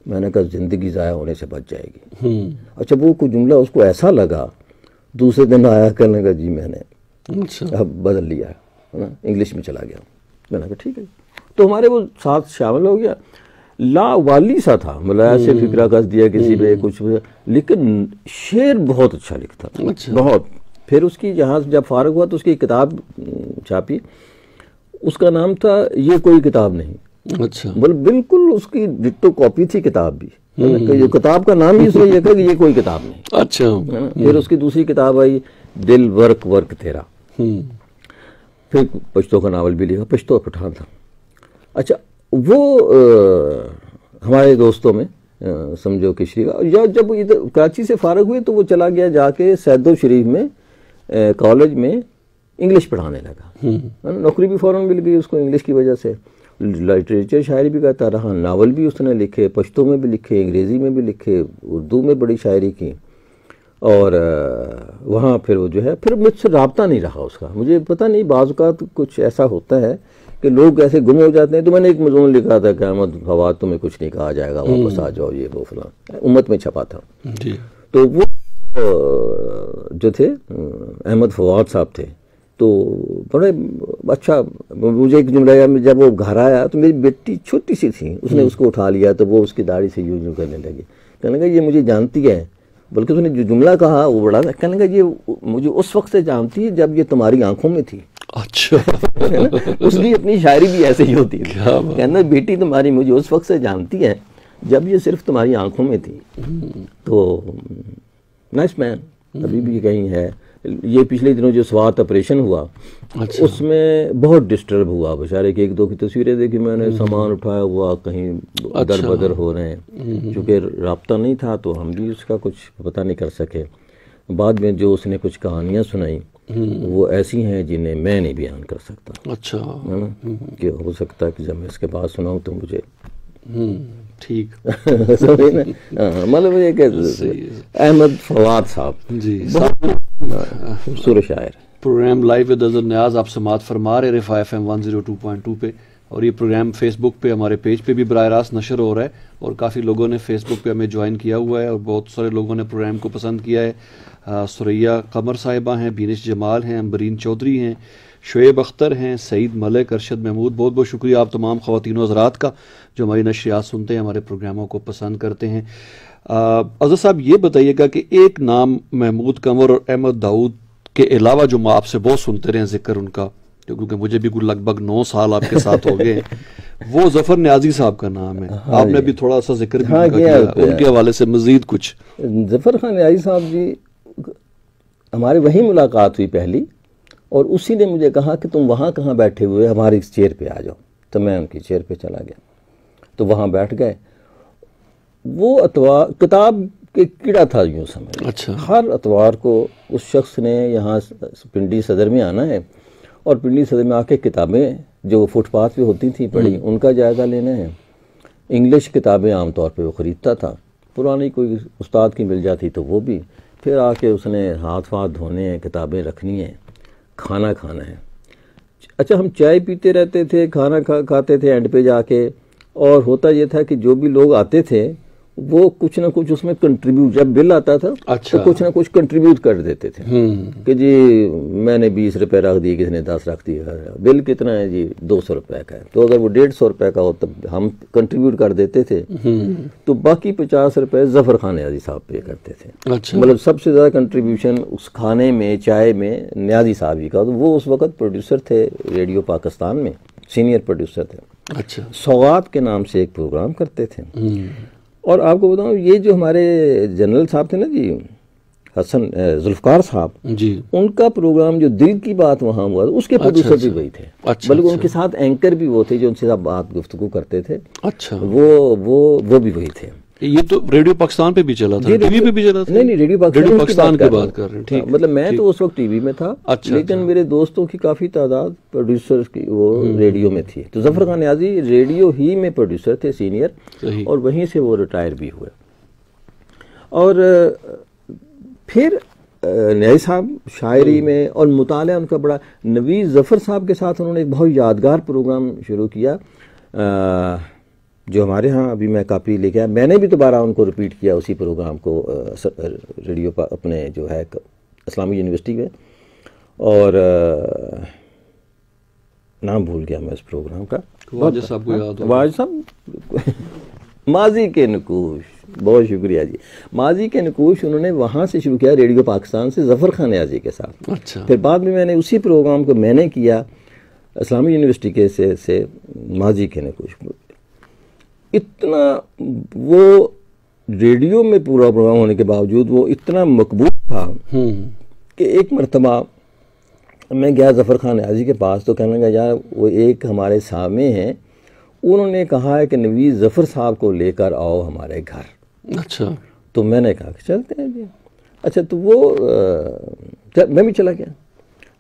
मैंने कहा ज़िंदगी ज़ाया होने से बच जाएगी। अच्छा, वो कोई जुमला उसको ऐसा लगा, दूसरे दिन आया कहने का जी मैंने अब बदल लिया है ना, इंग्लिश में चला गया। मैंने कहा ठीक है। तो हमारे वो साथ शामिल हो गया। लावाली सा था, मतलब ऐसे फिक्रा कस दिया किसी पे कुछ, लेकिन शेर बहुत अच्छा लिखता था। अच्छा। बहुत। फिर उसकी जहाँ जब फारग हुआ तो उसकी किताब छापी, उसका नाम था ये कोई किताब नहीं। अच्छा। बिल्कुल उसकी डिट्टो कॉपी थी किताब भी। ये किताब का नाम ही उसने ये कहा कि ये कोई किताब नहीं। अच्छा। है ना। फिर उसकी दूसरी किताब आई दिल वर्क वर्क तेरा। फिर पश्तो का नावल भी लिखा, पश्तो पठान था। अच्छा, वो हमारे दोस्तों में समझो किशरी का, या जब इधर कराची से फारग हुए तो वो चला गया जाके सैदो शरीफ में कॉलेज में इंग्लिश पढ़ाने लगा। नौकरी भी फ़ौरन मिल गई उसको इंग्लिश की वजह से। लिटरेचर शायरी भी करता रहा, नावल भी उसने लिखे, पश्तो में भी लिखे, अंग्रेज़ी में भी लिखे, उर्दू में बड़ी शायरी की। और वहाँ फिर वो जो है, फिर मुझसे रब्ता नहीं रहा उसका। मुझे पता नहीं, बाज़ औक़ात कुछ ऐसा होता है कि लोग ऐसे गुम हो जाते हैं। तो मैंने एक मज़मून लिखा था कि अहमद फवाद तुम्हें कुछ नहीं कहा जाएगा, वापस आ जाओ, ये वो फलां, उम्मत में छपा था। तो वो जो थे अहमद फवाद साहब थे, तो बड़े अच्छा, मुझे एक जुमला याद, जब वो घर आया तो मेरी बेटी छोटी सी थी, उसने उसको उठा लिया तो वो उसकी दाढ़ी से यूँ करने लगी। कहने लगा ये मुझे जानती है, बल्कि उसने जो जुमला कहा वो बड़ा, कहने लगा ये मुझे उस वक्त से जानती है जब ये तुम्हारी आंखों में थी। अच्छा। उसकी अपनी शायरी भी ऐसे ही होती है। कहना बेटी तुम्हारी मुझे उस वक्त से जानती है जब ये सिर्फ तुम्हारी आंखों में थी। तो नाइस मैन अभी भी कहीं है। ये पिछले दिनों जो स्वात ऑपरेशन हुआ, अच्छा, उसमें बहुत डिस्टर्ब हुआ बेचारे की। 1-2 की तस्वीरें देखी मैंने, सामान उठाया हुआ कहीं दर बदर हो रहे हैं। चूँकि राब्ता नहीं था तो हम भी उसका कुछ पता नहीं कर सके। बाद में जो उसने कुछ कहानियाँ सुनाई वो ऐसी हैं जिन्हें मैं नहीं बयान कर सकता। अच्छा, है ना, कि हो सकता है कि जब मैं इसके बाद सुनाऊँ तो मुझे ठीक मतलब ये अहमद फवाद साहब जी, खूबसूरत शायर। प्रोग्राम लाइव विद अज़र नियाज़ आप समात फरमा रहे रिफा FM 102.2 पे, और ये प्रोग्राम फेसबुक पे हमारे पेज पे भी बराह रास्त नशर हो रहा है, और काफ़ी लोगों ने फेसबुक पे हमें ज्वाइन किया हुआ है और बहुत सारे लोगों ने प्रोग्राम को पसंद किया है। सुरैया कमर साहिबा हैं, बीनिश जमाल हैं, अम्बरीन चौधरी हैं, शुएब अख्तर हैं, सईद मलिक, अरशद महमूद। बहुत बहुत शुक्रिया आप तमाम ख़वातीन हज़रात का जो हमारी नशरियात सुनते हैं, हमारे प्रोग्रामों को पसंद करते हैं। अज़हर साहब ये बताइएगा कि एक नाम महमूद कंवर और अहमद दाऊद के अलावा जो मैं आपसे बहुत सुनते रहे जिक्र उनका, क्योंकि मुझे भी लगभग 9 साल आपके साथ हो गए, वो ज़फ़र न्याजी साहब का नाम है। हाँ, आपने भी थोड़ा सा जिक्र भी किया, उनके हवाले से मज़ीद कुछ। ज़फ़र खान न्याजी साहब जी, हमारी वहीं मुलाकात हुई पहली, और उसी ने मुझे कहा कि तुम वहाँ कहाँ बैठे हुए, हमारी इस चेयर पे आ जाओ। तो मैं उनकी चेयर पे चला गया, तो वहाँ बैठ गए। वो किताब कि कीड़ा था यूँ समझ। अच्छा। हर इतवार को उस शख्स ने यहाँ पिंडी सदर में आना है और पिंडी सदर में आके किताबें जो फुटपाथ पे होती थी पड़ी उनका जायज़ा लेना है। इंग्लिश किताबें आमतौर पे वो ख़रीदता था, पुरानी कोई उस्ताद की मिल जाती तो वो भी। फिर आके उसने हाथ वाथ धोने हैं, किताबें रखनी है, खाना खाना है। अच्छा, हम चाय पीते रहते थे, खाना खाते थे एंड पे जाके, और होता ये था कि जो भी लोग आते थे वो कुछ ना कुछ उसमें कंट्रीब्यूट, जब बिल आता था अच्छा। तो कुछ ना कुछ कंट्रीब्यूट कर देते थे कि जी मैंने 20 रुपए रख दिए, किसी ने 10 रख दिए, बिल कितना है जी 200 रुपए का है, तो अगर वो 150 रुपए का हो तब हम कंट्रीब्यूट कर देते थे, तो बाकी 50 रुपए जफर खान न्याजी साहब पे करते थे। अच्छा। मतलब सबसे ज़्यादा कंट्रीब्यूशन उस खाने में, चाय में न्याजी साहब ही का। तो वो उस वक्त प्रोड्यूसर थे रेडियो पाकिस्तान में, सीनियर प्रोड्यूसर थे। अच्छा। सौगात के नाम से एक प्रोग्राम करते थे। और आपको बताऊं, ये जो हमारे जनरल साहब थे ना जी, हसन जुल्फकार साहब जी, उनका प्रोग्राम जो दिल की बात वहाँ हुआ उसके प्रोड्यूसर भी वही थे। अच्छा। बल्कि उनके साथ एंकर भी वो थे जो उनसे साथ बात गुफ्तगू करते थे। अच्छा। वो भी वही थे। ये तो रेडियो पाकिस्तान पे भी चला था, टीवी पे भी चला था? नहीं, रेडियो पाकिस्तान की बात कर रहे हैं। ठीक, मतलब मैं तो उस वक्त टीवी में था। अच्छा। लेकिन मेरे दोस्तों की काफी तादाद प्रोड्यूसर की वो रेडियो में थी। तो जफर खान न्याजी रेडियो ही में प्रोड्यूसर थे, सीनियर, और वहीं से वो रिटायर भी हुए। और फिर न्याजी साहब शायरी में और मुताला उनका बड़ा, नवीद जफर साहब के साथ उन्होंने एक बहुत यादगार प्रोग्राम शुरू किया, जो हमारे यहाँ अभी मैं कापी लेके आया, मैंने भी दोबारा उनको रिपीट किया उसी प्रोग्राम को रेडियो पर अपने जो है इस्लामी यूनिवर्सिटी में। और नाम भूल गया मैं इस प्रोग्राम का। वाजिद साहब को याद हो? वाजिद साहब माजी के नकूश, बहुत शुक्रिया जी। माजी के नकूश उन्होंने वहाँ से शुरू किया रेडियो पाकिस्तान से जफर खान न्याजी के साथ। अच्छा। फिर बाद में मैंने उसी प्रोग्राम को मैंने किया इस्लामी यूनिवर्सिटी के से माजी के नकूश। इतना वो रेडियो में पूरा प्रोग्राम होने के बावजूद वो इतना मकबूल था कि एक मरतबा मैं गया जफर खान न्याजी के पास, तो कहने लगा यार वो एक हमारे सामने हैं, उन्होंने कहा है कि नवीद जफर साहब को लेकर आओ हमारे घर। अच्छा। तो मैंने कहा कि चलते हैं जी। अच्छा, तो वो मैं भी चला गया।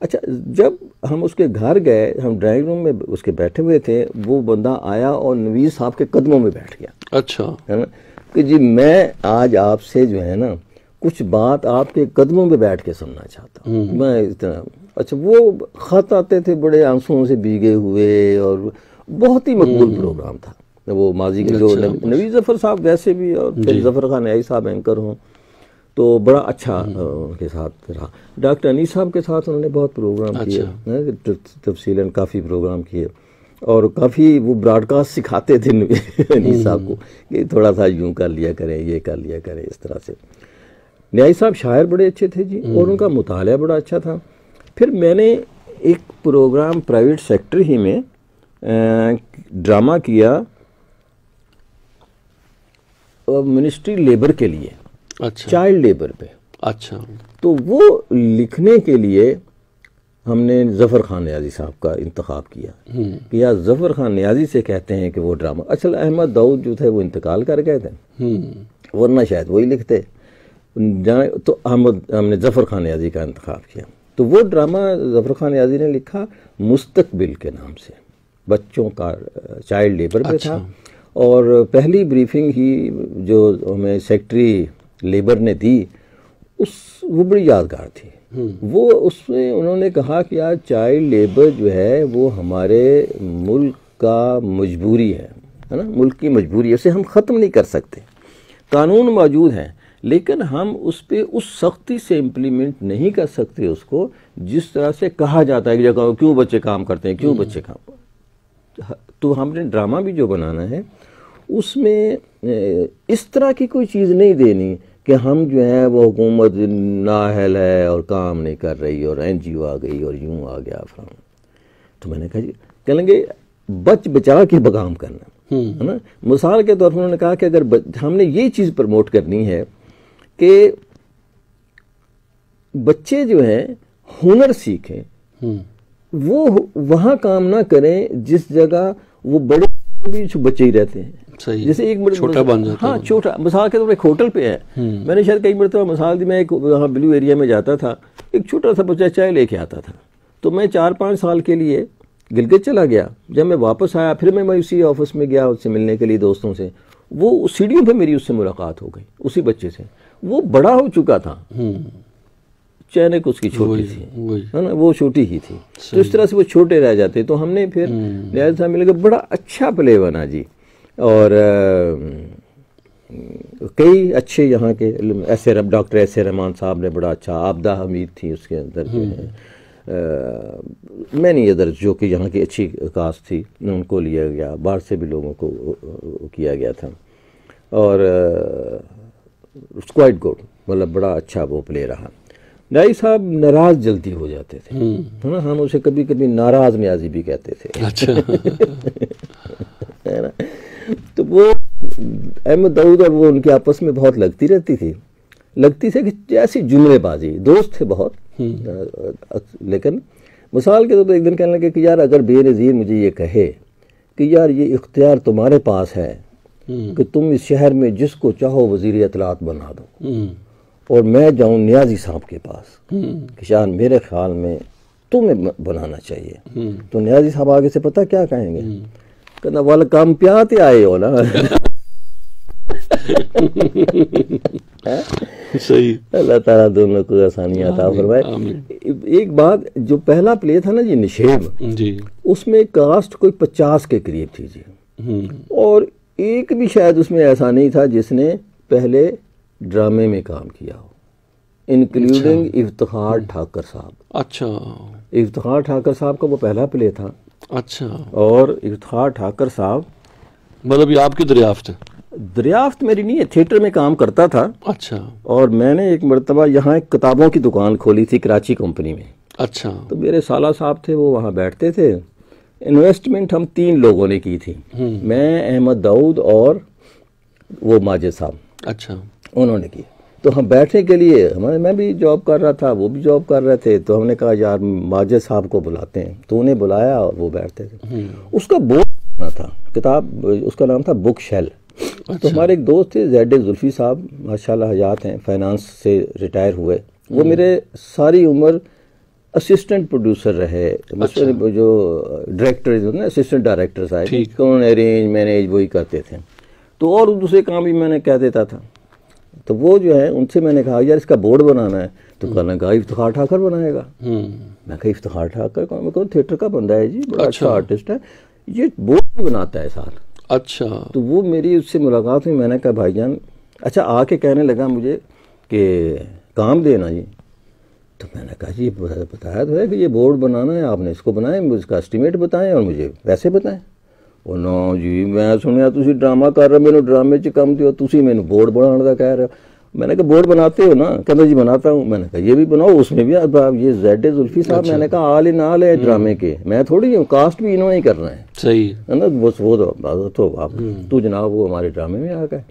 अच्छा, जब हम उसके घर गए, हम ड्राइंग रूम में उसके बैठे हुए थे, वो बंदा आया और नवीद साहब के कदमों में बैठ गया। अच्छा। है ना, कि जी मैं आज आपसे जो है ना कुछ बात आपके कदमों में बैठ के सुनना चाहता हूँ। मैं इतना, अच्छा, वो खत आते थे बड़े आंसुओं से भीगे हुए, और बहुत ही मकबूल प्रोग्राम था वो माजी के। जो नवीद जफर साहब वैसे भी, और फिर जफर खान न्याजी साहब एंकर हों, तो बड़ा अच्छा उनके साथ रहा। डॉक्टर अनीस साहब के साथ उन्होंने बहुत प्रोग्राम किए, तफसीलन काफ़ी प्रोग्राम किए, और काफ़ी वो ब्रॉडकास्ट सिखाते थे अनीस साहब को कि थोड़ा सा यूं कर लिया करें, ये कर लिया करें, इस तरह से। न्याजी साहब शायर बड़े अच्छे थे जी, और उनका मुताला बड़ा अच्छा था। फिर मैंने एक प्रोग्राम प्राइवेट सेक्टर ही में ड्रामा किया मिनिस्ट्री लेबर के लिए। अच्छा। चाइल्ड लेबर पे। अच्छा। तो वो लिखने के लिए हमने जफर खान न्याजी साहब का इंतखाब किया कि यार जफर खान न्याजी से कहते हैं कि वो ड्रामा, असल अहमद दाऊद जो थे वो इंतकाल कर गए थे, वरना शायद वही लिखते। तो हमने जफर खान न्याजी का इंतखाब किया। तो वो ड्रामा जफर खान न्याजी ने लिखा मुस्तकबिल के नाम से, बच्चों का चाइल्ड लेबर पे था। और पहली ब्रीफिंग ही जो हमें सेक्रेटरी लेबर ने दी, वो बड़ी यादगार थी। वो उसमें उन्होंने कहा कि यार चाइल्ड लेबर जो है वो हमारे मुल्क का मजबूरी है ना, मुल्क की मजबूरी है, उसे हम ख़त्म नहीं कर सकते। कानून मौजूद हैं, लेकिन हम उस पर उस सख्ती से इम्प्लीमेंट नहीं कर सकते उसको, जिस तरह से कहा जाता है कि जगह क्यों बच्चे काम करते हैं, क्यों बच्चे काम। तो हमने ड्रामा भी जो बनाना है उसमें इस तरह की कोई चीज़ नहीं देनी कि हम जो है वो हुकूमत नाअहल है और काम नहीं कर रही और NGO आ गई और यूं आ गया फ्राम। तो मैंने कहा जी कहेंगे बच बचा के बगाम करना है ना। मिसाल के तौर पर उन्होंने कहा कि अगर हमने ये चीज़ प्रमोट करनी है कि बच्चे जो हैं हुनर सीखें, वो वहाँ काम ना करें जिस जगह वो बड़े भी बच्चे ही रहते हैं। सही। जैसे एक मिनट छोटा बन जाता है। हाँ छोटा, मिसाल के तौर पर एक होटल पे है, मैंने शायद कई मरतबा मिसाल दी, मैं एक वहाँ ब्लू एरिया में जाता था, एक छोटा सा बच्चा चाय लेके आता था, तो मैं 4-5 साल के लिए गिलगित चला गया। जब मैं वापस आया फिर मैं उसी ऑफिस में गया उससे मिलने के लिए, दोस्तों से, वो सीढ़ियों पे मेरी उससे मुलाकात हो गई, उसी बच्चे से। वो बड़ा हो चुका था, चैनक उसकी छोटी थी, है ना, वो छोटी ही थी, तो इस तरह से वो छोटे रह जाते। तो हमने फिर लिहाजा साहब मिलकर बड़ा अच्छा प्ले बना जी। और कई अच्छे यहाँ के डॉक्टर एस.ए. रहमान साहब ने बड़ा अच्छा, आबदा हमीद थी उसके अंदर जो है, मैनी अदर्स जो कि यहाँ की अच्छी कास्ट थी, उनको लिया गया, बाहर से भी लोगों को किया गया था। और क्वाइट गुड, मतलब बड़ा अच्छा वो प्ले रहा। न्याजी साहब नाराज जल्दी हो जाते थे, है ना, हम उसे कभी कभी नाराज न्याजी भी कहते थे। अच्छा। है ना, तो वो अहमद दाऊद और वो उनकी आपस में बहुत लगती रहती थी कि जैसी जुमलेबाजी, दोस्त थे बहुत। लेकिन मिसाल के तौर पर एक दिन कहने लगे कि यार अगर बेनज़ीर मुझे ये कहे कि यार ये इख्तियार तुम्हारे पास है कि तुम इस शहर में जिसको चाहो वज़ीर इत्तलात बना दो, और मैं जाऊं न्याजी साहब के पास कि शान मेरे ख्याल में तुम्हें बनाना चाहिए, तो न्याजी साहब आगे से पता क्या कहेंगे, कहना वाला काम प्याते आए हो ना। सही। अल्लाह ताला दोनों को आसानियां अता फरमाए। एक बात, जो पहला प्ले था ना जी निशेब जी, उसमें कास्ट कोई 50 के करीब थी जी, और एक भी शायद उसमें ऐसा नहीं था जिसने पहले ड्रामे में काम किया हो, इंक्लूडिंग इफ्तिखार ठाकर साहब। अच्छा, इफ्तिखार ठाकर साहब का वो पहला प्ले था। अच्छा, और इफ्तिखार ठाकर साहब, मतलब ये आपकी दरियाफ्त मेरी नहीं है, थिएटर में काम करता था। अच्छा। और मैंने एक मरतबा यहाँ एक किताबों की दुकान खोली थी कराची कंपनी में। अच्छा। तो मेरे साला साहब थे, वो वहाँ बैठते थे। इन्वेस्टमेंट हम 3 लोगों ने की थी, मैं, अहमद दाऊद और वो माजिद साहब। अच्छा। उन्होंने की। तो हम बैठने के लिए, मैं भी जॉब कर रहा था, वो भी जॉब कर रहे थे, तो हमने कहा यार माजिद साहब को बुलाते हैं, तो उन्हें बुलाया और वो बैठते थे। उसका बोर्ड बना था, किताब उसका नाम था बुक शेल। अच्छा। तो हमारे एक दोस्त थे ज़ैड जुल्फी साहब, माशाल्लाह हयात हैं, फाइनेंस से रिटायर हुए। वो मेरे सारी उम्र असिस्टेंट प्रोड्यूसर रहे। अच्छा। जो डायरेक्टर ना, असिस्टेंट डायरेक्टर साहब, कौन अरेंज मैनेज वही करते थे। तो और दूसरे काम भी मैंने कह देता था। तो वो जो है, उनसे मैंने कहा यार इसका बोर्ड बनाना है, तो कहने कहा इफ्तिखार ठाकर बनाएगा। मैं कहा इफ्तिखार ठाकर कौन? मैं कहूँ थिएटर का बंदा है जी, बड़ा अच्छा आर्टिस्ट है, ये बोर्ड भी बनाता है साल। अच्छा। तो वो मेरी उससे मुलाकात हुई, मैंने कहा भाईजान, अच्छा आके कहने लगा मुझे कि काम देना जी। तो मैंने कहा जी बताया तो है कि ये बोर्ड बनाना है, आपने इसको बनाया, मुझे इसका एस्टीमेट बताएं और मुझे पैसे बताएं। ਉਹ ਨਾ ਜੀ मैं सुनिया ਤੁਸੀਂ ड्रामा कर रहे हो, मैंने ड्रामे च कम दियो, तुसी मैंने बोर्ड बनाने का कह रहे हो। मैंने कहा बोर्ड बनाते हो ना? कहते जी बनाता हूँ। मैंने कहा ये भी बनाओ, उसमें भी आप ये ज़ैड जुल्फी साहब। मैंने कहा आल इन आल है ड्रामे के, मैं थोड़ी हूँ, कास्ट भी इन्होंने ही करना है। सही है ना, बस वो तो आप तो जनाब वो हमारे ड्रामे में आ गए।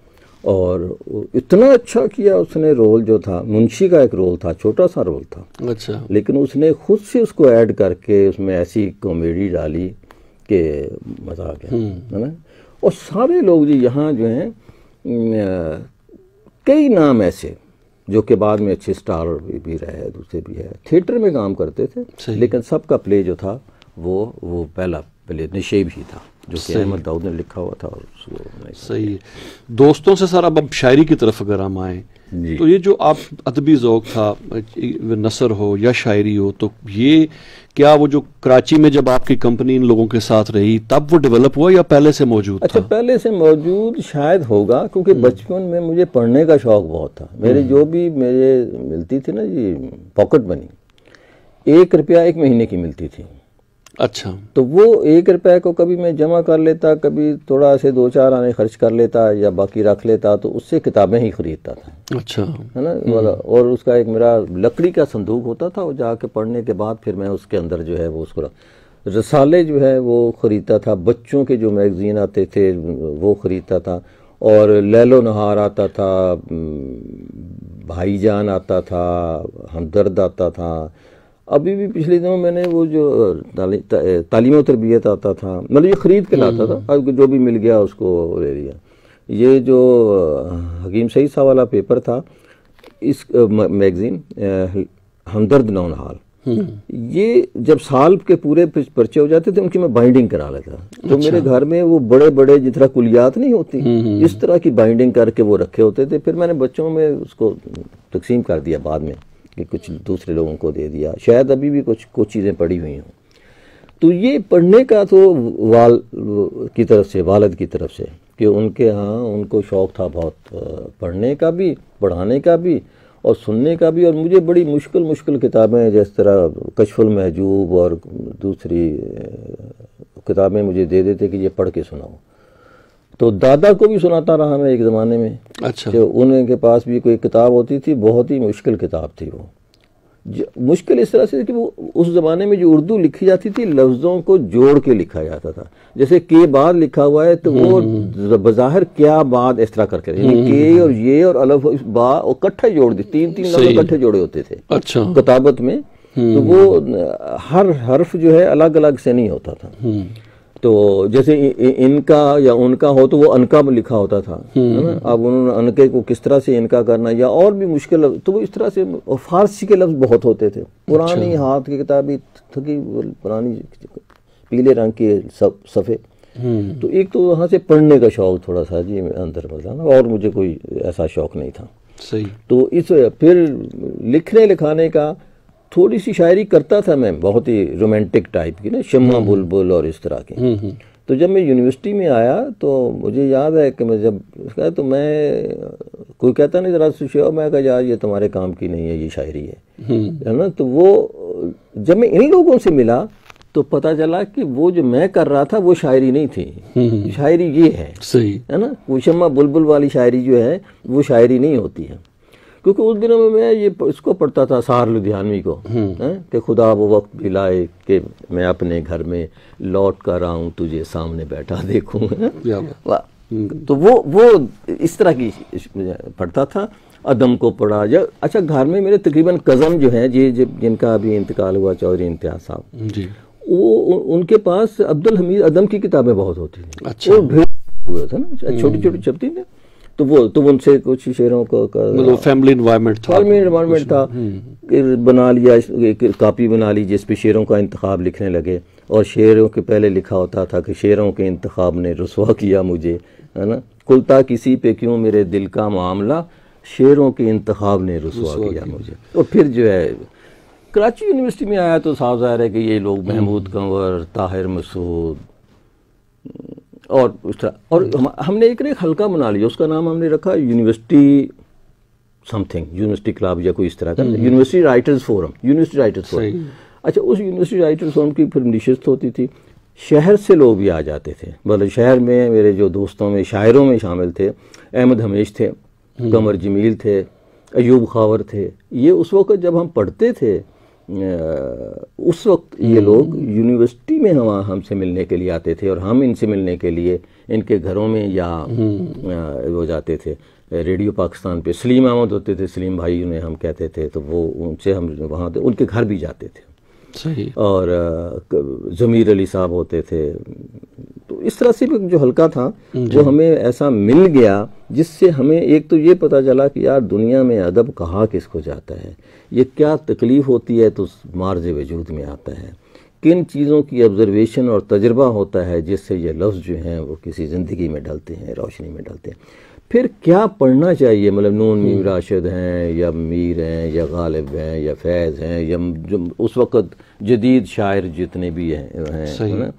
और इतना अच्छा किया उसने, रोल जो था मुंशी का एक रोल था, छोटा सा रोल था। अच्छा। लेकिन उसने खुद से उसको ऐड करके उसमें ऐसी कॉमेडी डाली के मज़ा आ गया, है ना। और सारे लोग जी यहाँ जो हैं, कई नाम ऐसे जो कि बाद में अच्छे स्टार भी रहे, दूसरे भी है, थिएटर में काम करते थे, लेकिन सबका प्ले जो था वो पहला प्ले निशेब ही था, जो कि अहमद दाऊद ने लिखा हुआ था। और सही है। दोस्तों से सर अब शायरी की तरफ अगर हम आए, तो ये जो आप अदबी ज़ौक़ था, नसर हो या शायरी हो, तो ये क्या वो जो कराची में जब आपकी कंपनी इन लोगों के साथ रही तब वो डेवलप हुआ या पहले से मौजूद था? अच्छा, पहले से मौजूद शायद होगा, क्योंकि बचपन में मुझे पढ़ने का शौक बहुत था। मेरे जो भी मेरे मिलती थी ना जी पॉकेट मनी, 1 रुपया 1 महीने की मिलती थी। अच्छा। तो वो 1 रुपये को कभी मैं जमा कर लेता, कभी थोड़ा से 2-4 आने खर्च कर लेता या बाकी रख लेता, तो उससे किताबें ही खरीदता था। अच्छा। है ना वाला। और उसका एक मेरा लकड़ी का संदूक होता था, वो जाके पढ़ने के बाद फिर मैं उसके अंदर जो है वो उसको रसाले जो है वो ख़रीदता था, बच्चों के जो मैगज़ीन आते थे वो ख़रीदता था, और लैलो नहार आता था, भाईजान आता था, हमदर्द आता था, अभी भी पिछले दिनों मैंने वो जो तालीम और तरबियत आता था, मतलब ये खरीद के लाता था, अब जो भी मिल गया उसको ले लिया। ये जो हकीम सईद साहब वाला पेपर था, इस मैगजीन हमदर्द नौनहाल, ये जब साल के पूरे पर्चे हो जाते थे उनकी मैं बाइंडिंग करा लेता। तो मेरे घर में वो बड़े बड़े जिस तरह कुलियात नहीं होती, इस तरह की बाइंडिंग करके वो रखे होते थे। फिर मैंने बच्चों में उसको तकसीम कर दिया बाद में, कि कुछ दूसरे लोगों को दे दिया, शायद अभी भी कुछ चीज़ें पड़ी हुई हों। तो ये पढ़ने का तो की तरफ से, वालिद की तरफ से, कि उनके यहाँ उनको शौक़ था बहुत पढ़ने का भी, पढ़ाने का भी और सुनने का भी। और मुझे बड़ी मुश्किल किताबें, जिस तरह कश्फुल महजूब और दूसरी किताबें मुझे दे देते कि ये पढ़ के सुनाओ। तो दादा को भी सुनाता रहा मैं एक ज़माने में। अच्छा। जो उनके पास भी कोई किताब होती थी, बहुत ही मुश्किल किताब थी वो। मुश्किल इस तरह से कि वो उस ज़माने में जो उर्दू लिखी जाती थी, लफ्ज़ों को जोड़ के लिखा जाता था। जैसे के बाद लिखा हुआ है तो वो बज़ाहिर क्या बाद इस तरह करके, यानी के और ये और अलफ बा और इकट्ठे जोड़ दी, तीन लफ्ज़ इकट्ठे जोड़े होते थे। अच्छा। किताबत में तो वो हर हर्फ जो है अलग अलग से नहीं होता था। तो जैसे इनका या उनका हो तो वो अनका में लिखा होता था, है ना। अब उन्होंने अनके को किस तरह से इनका करना, या और भी मुश्किल, तो वो इस तरह से। और फारसी के लफ्ज़ बहुत होते थे, पुरानी हाथ की किताबी थकी, पुरानी पीले रंग के सफ़े। तो एक तो वहाँ से पढ़ने का शौक़ थोड़ा सा जी अंदर था, और मुझे कोई ऐसा शौक़ नहीं था। सही। तो इस फिर लिखने लिखाने का, थोड़ी सी शायरी करता था मैं, बहुत ही रोमांटिक टाइप की ना, शम्मा बुलबुल और इस तरह की। तो जब मैं यूनिवर्सिटी में आया तो मुझे याद है कि मैं जब उसका, तो मैं, कोई कहता नहीं ज़रा सुशिया, मैं कहा यार ये तुम्हारे काम की नहीं है, ये शायरी है ना। तो वो जब मैं इन लोगों से मिला तो पता चला कि वो जो मैं कर रहा था वो शायरी नहीं थी, शायरी ये है। सही है ना। वो शम्मा बुलबुल वाली शायरी जो है वो शायरी नहीं होती है। क्योंकि उस दिनों में मैं ये इसको पढ़ता था, सार लुधियानवी को, कि खुदा वो वक्त भी लाए कि मैं अपने घर में लौट कर आऊँ, तुझे सामने बैठा देखूँ। तो वो इस तरह की पढ़ता था। अदम को पढ़ा, या अच्छा घर में मेरे तकरीबन कज़न जो हैं जी, जिनका अभी इंतकाल हुआ, चौधरी इम्तियाज़ साहब जी, वो उनके पास अब्दुल हमीद अदम की किताबें बहुत होती थी। अच्छा। वो ढेर हुआ था ना, छोटी छोटी छपती थी। तो उनसे कुछ शेरों को, मतलब फैमिली एनवायरनमेंट था, बना लिया, एक कॉपी बना ली जिस पे शेरों का इंतखाब लिखने लगे। और शेरों के पहले लिखा होता था कि शेरों के इंतखाब ने रुसवा किया मुझे, है ना। कुलता किसी पे क्यों मेरे दिल का मामला, शेरों के इंतखाब ने रुसवा किया मुझे। और फिर जो है कराची यूनिवर्सिटी में आया तो साफ ज़ाहिर है कि ये लोग महमूद कंवर, ताहिर मसूद और उस तरह, और हमने एक हल्का बना लिया, उसका नाम हमने रखा यूनिवर्सिटी समथिंग, यूनिवर्सिटी क्लब या कोई इस तरह का, यूनिवर्सिटी राइटर्स फोरम। अच्छा, उस यूनिवर्सिटी राइटर्स फोरम की फिर निशस्त होती थी, शहर से लोग भी आ जाते थे। मतलब शहर में मेरे जो दोस्तों में शायरों में शामिल थे, अहमद हमेश थे, कमर जमील थे, अयूब खावर थे। ये उस वक्त जब हम पढ़ते थे, उस वक्त ये लोग यूनिवर्सिटी में हमसे मिलने के लिए आते थे, और हम इनसे मिलने के लिए इनके घरों में या वो जाते थे। रेडियो पाकिस्तान पे सलीम अहमद होते थे, सलीम भाई उन्हें हम कहते थे, तो वो उनसे हम वहाँ उनके घर भी जाते थे। सही। और ज़मीर अली साहब होते थे। तो इस तरह से जो हल्का था वो हमें ऐसा मिल गया, जिससे हमें एक तो ये पता चला कि यार दुनिया में अदब कहाँ किसको जाता है, ये क्या तकलीफ़ होती है तो मार्ज वजूद में आता है, किन चीज़ों की ऑब्जर्वेशन और तजर्बा होता है जिससे ये लफ्ज़ जो हैं वो किसी ज़िंदगी में डलते हैं, रोशनी में डलते हैं। फिर क्या पढ़ना चाहिए, मतलब नून मीर राशिद हैं या मीर हैं या गालिब हैं या फैज़ हैं, या जो उस वक़्त जदीद शायर जितने भी हैं ना,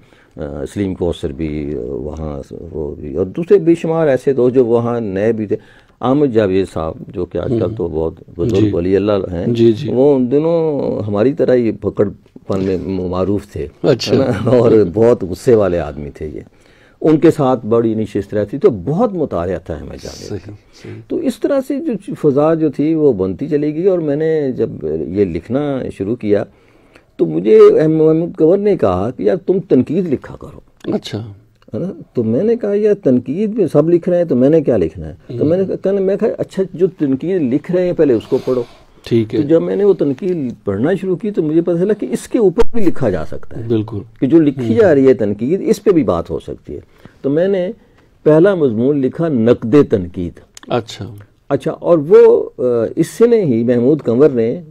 सलीम कौसर भी वहाँ, वो भी, और दूसरे बेशुमार ऐसे दोस्त जो वहाँ नए भी थे। अहमद जावेद साहब जो कि आजकल तो बहुत बुजुर्ग वली अल्लाह हैं, वो उन दिनों हमारी तरह ही पकड़पन में मारूफ थे। अच्छा। और बहुत गुस्से वाले आदमी थे ये, उनके साथ बड़ी निशिस्त रहती, तो बहुत मुतालिया था हमें जाने। तो इस तरह से जो फ़ज़ा जो थी वो बनती चली गई। और मैंने जब ये लिखना शुरू किया तो मुझे महमूद कंवर ने कहा कि यार तुम तनकीद लिखा करो। अच्छा। है ना। तो मैंने कहा यार तनकीद में सब लिख रहे हैं तो मैंने क्या लिखना है। तो मैं कहा अच्छा जो तनकीद लिख रहे हैं पहले उसको पढ़ो, ठीक है। तो जब मैंने वो तनकीद पढ़ना शुरू की तो मुझे पता चला कि इसके ऊपर भी लिखा जा सकता है, बिल्कुल, कि जो लिखी जा रही है तनकीद, इस पे भी बात हो सकती है। तो मैंने पहला मजमून लिखा नक़्दे तनकीद। अच्छा, और वो इससे ने ही महमूद कंवर ने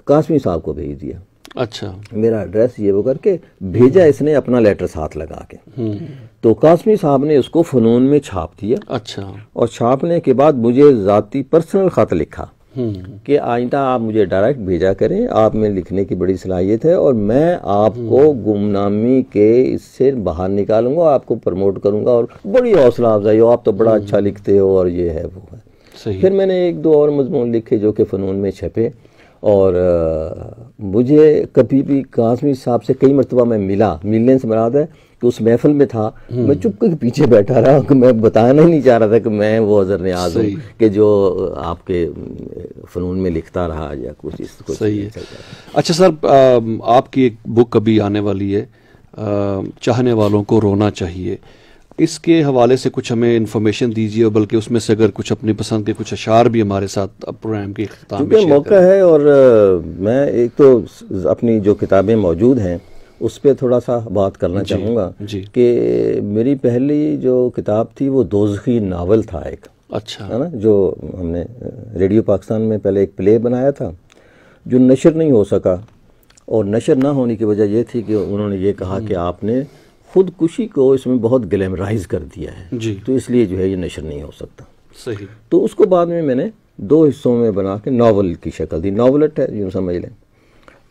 कासमी साहब को भेज दिया। अच्छा, मेरा एड्रेस ये वो करके भेजा इसने, अपना लेटर साथ लगा के। तो कासमी साहब ने उसको फ़नून में छाप दिया। अच्छा, और छापने के बाद मुझे ज़ाती पर्सनल ख़त लिखा कि आइंदा आप मुझे डायरेक्ट भेजा करें, आप में लिखने की बड़ी सलाहियत है और मैं आपको गुमनामी के इससे बाहर निकालूंगा, आपको प्रमोट करूंगा और बड़ी हौसला अफजाई हो, आप तो बड़ा अच्छा लिखते हो और ये है वो है। सही। फिर मैंने एक दो और मजमून लिखे जो कि फ़नून में छपे, और मुझे कभी भी कासमी साहब से कई मरतबा मैं मिलने से मुराद है कि उस महफिल में था, मैं चुप के पीछे बैठा रहा कि मैं बताना ही नहीं चाह रहा था कि मैं वो हज़र नियाज़ हूँ कि जो आपके फ़नून में लिखता रहा या कुछ इस कुछ। सही है। अच्छा सर, आपकी एक बुक अभी आने वाली है, चाहने वालों को रोना चाहिए, इसके हवाले से कुछ हमें इन्फॉर्मेशन दीजिए, और बल्कि उसमें से अगर कुछ अपनी पसंद के कुछ अशार भी हमारे साथ प्रोग्राम के इख्तिताम में शेयर मौका है। और मैं एक तो अपनी जो किताबें मौजूद हैं उस पर थोड़ा सा बात करना चाहूँगा कि मेरी पहली जो किताब थी वो दोज़खी नावल था एक। अच्छा, है ना, जो हमने रेडियो पाकिस्तान में पहले एक प्ले बनाया था जो नशर नहीं हो सका, और नशर ना होने की वजह ये थी कि उन्होंने ये कहा कि आपने खुदकुशी को इसमें बहुत ग्लैमराइज कर दिया है जी, तो इसलिए जो है ये नशर नहीं हो सकता। सही। तो उसको बाद में मैंने 2 हिस्सों में बना के नावल की शक्ल दी, नावलेट है यूँ समझ लें।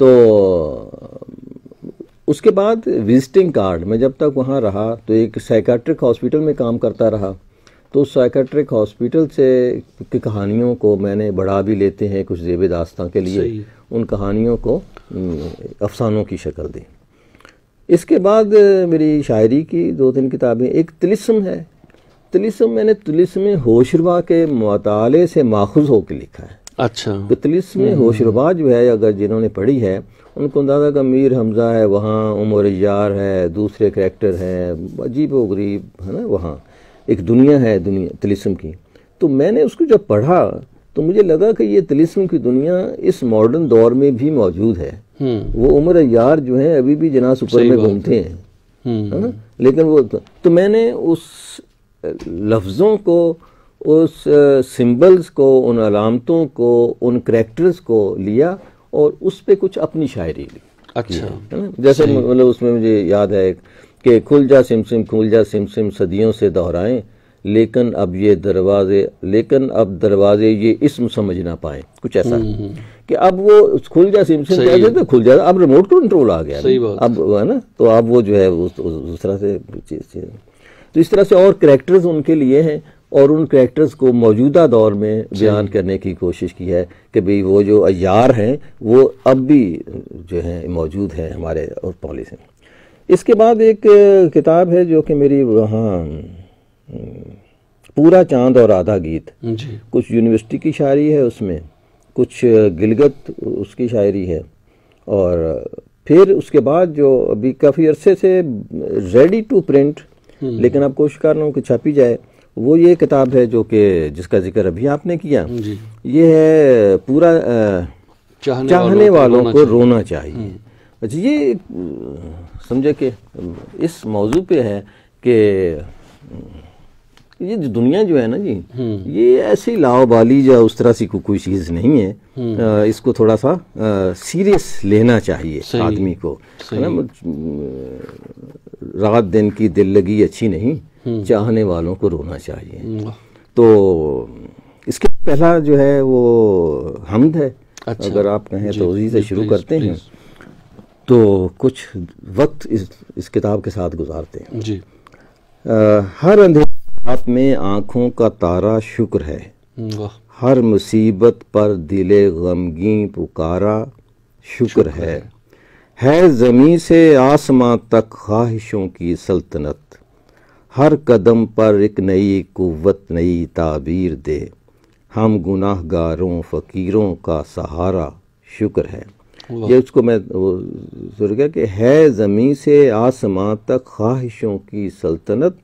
तो उसके बाद विजिटिंग कार्ड, मैं जब तक वहाँ रहा तो एक साइकेट्रिक हॉस्पिटल में काम करता रहा, तो उस साइकेट्रिक हॉस्पिटल से की कहानियों को मैंने बढ़ा भी लेते हैं कुछ ज़ेब दास्तां के लिए, उन कहानियों को अफसानों की शक्ल दी। इसके बाद मेरी शायरी की 2-3 किताबें, एक तिलिस्म है, तिलिस्म मैंने तिलिस्म होशरुबा के मुताले से माखुज होकर लिखा है। अच्छा, तो तिलिस्म होशरुबा जो है, अगर जिन्होंने पढ़ी है उनको अंदाज़ा का मीर हमज़ा है वहाँ, उमर यार है, दूसरे करैक्टर हैं, अजीब व गरीब है ना, वहाँ एक दुनिया है दुनिया तिलिस्म की। तो मैंने उसको जब पढ़ा तो मुझे लगा कि ये तिलिस्म की दुनिया इस मॉडर्न दौर में भी मौजूद है। वो उमर यार जो है अभी भी जना सुपर में घूमते हैं, है ना, लेकिन वो तो मैंने उस लफ्ज़ों को, उस सिंबल्स को, उन अलामतों को, उन करैक्टर्स को लिया और उस पे कुछ अपनी शायरी ली। अच्छा, है ना, जैसे मतलब उसमें मुझे याद है कि खुल जा सिमसिम खुल जा सिमसिम सदियों से दोहराएं, लेकिन अब दरवाजे ये इस्म समझ ना पाए, कुछ ऐसा कि अब वो खुल जा सिमसिम कहते तो खुल जा, अब रिमोट कंट्रोल आ गया, अब है ना, तो अब वो जो है उस तरह से चीज़। तो इस तरह से और करैक्टर्स उनके लिए हैं और उन करैक्टर्स को मौजूदा दौर में बयान करने की कोशिश की है कि भाई वो जो अय्यार हैं वो अब भी जो है मौजूद है हमारे और पॉलिस में। इसके बाद एक किताब है जो कि मेरी वहाँ पूरा चांद और आधा गीत, कुछ यूनिवर्सिटी की शायरी है उसमें, कुछ गिलगत उसकी शायरी है, और फिर उसके बाद जो अभी काफ़ी अरसे से रेडी टू प्रिंट लेकिन अब कोशिश कर रहा हूँ कि छपी जाए, वो ये किताब है जो कि जिसका जिक्र अभी आपने किया, ये है पूरा चाहने वालों को रोना चाहिए। अच्छा, ये समझे कि इस मौजू पे है कि ये दुनिया जो है ना जी, ये ऐसी लाओबाली या उस तरह सी कोई चीज़ नहीं है, इसको थोड़ा सा सीरियस लेना चाहिए आदमी को, है ना। रात दिन की दिल लगी अच्छी नहीं, चाहने वालों को रोना चाहिए। तो इसके पहला जो है वो हम्द है। अच्छा, अगर आप कहें तो उसी से शुरू करते हैं, तो कुछ वक्त इस किताब के साथ गुजारते हैं जी। हर अंधेरे रात में आँखों का तारा शुक्र है, हर मुसीबत पर दिले गमगीन पुकारा शुक्र है ज़मीं से आसमां तक ख्वाहिशों की सल्तनत, हर कदम पर एक नई कुव्वत नई ताबीर दे, हम गुनाहगारों फ़कीरों का सहारा शुक्र है। ये उसको मैं सुन गया कि है ज़मीं से आसमां तक ख्वाहिशों की सल्तनत,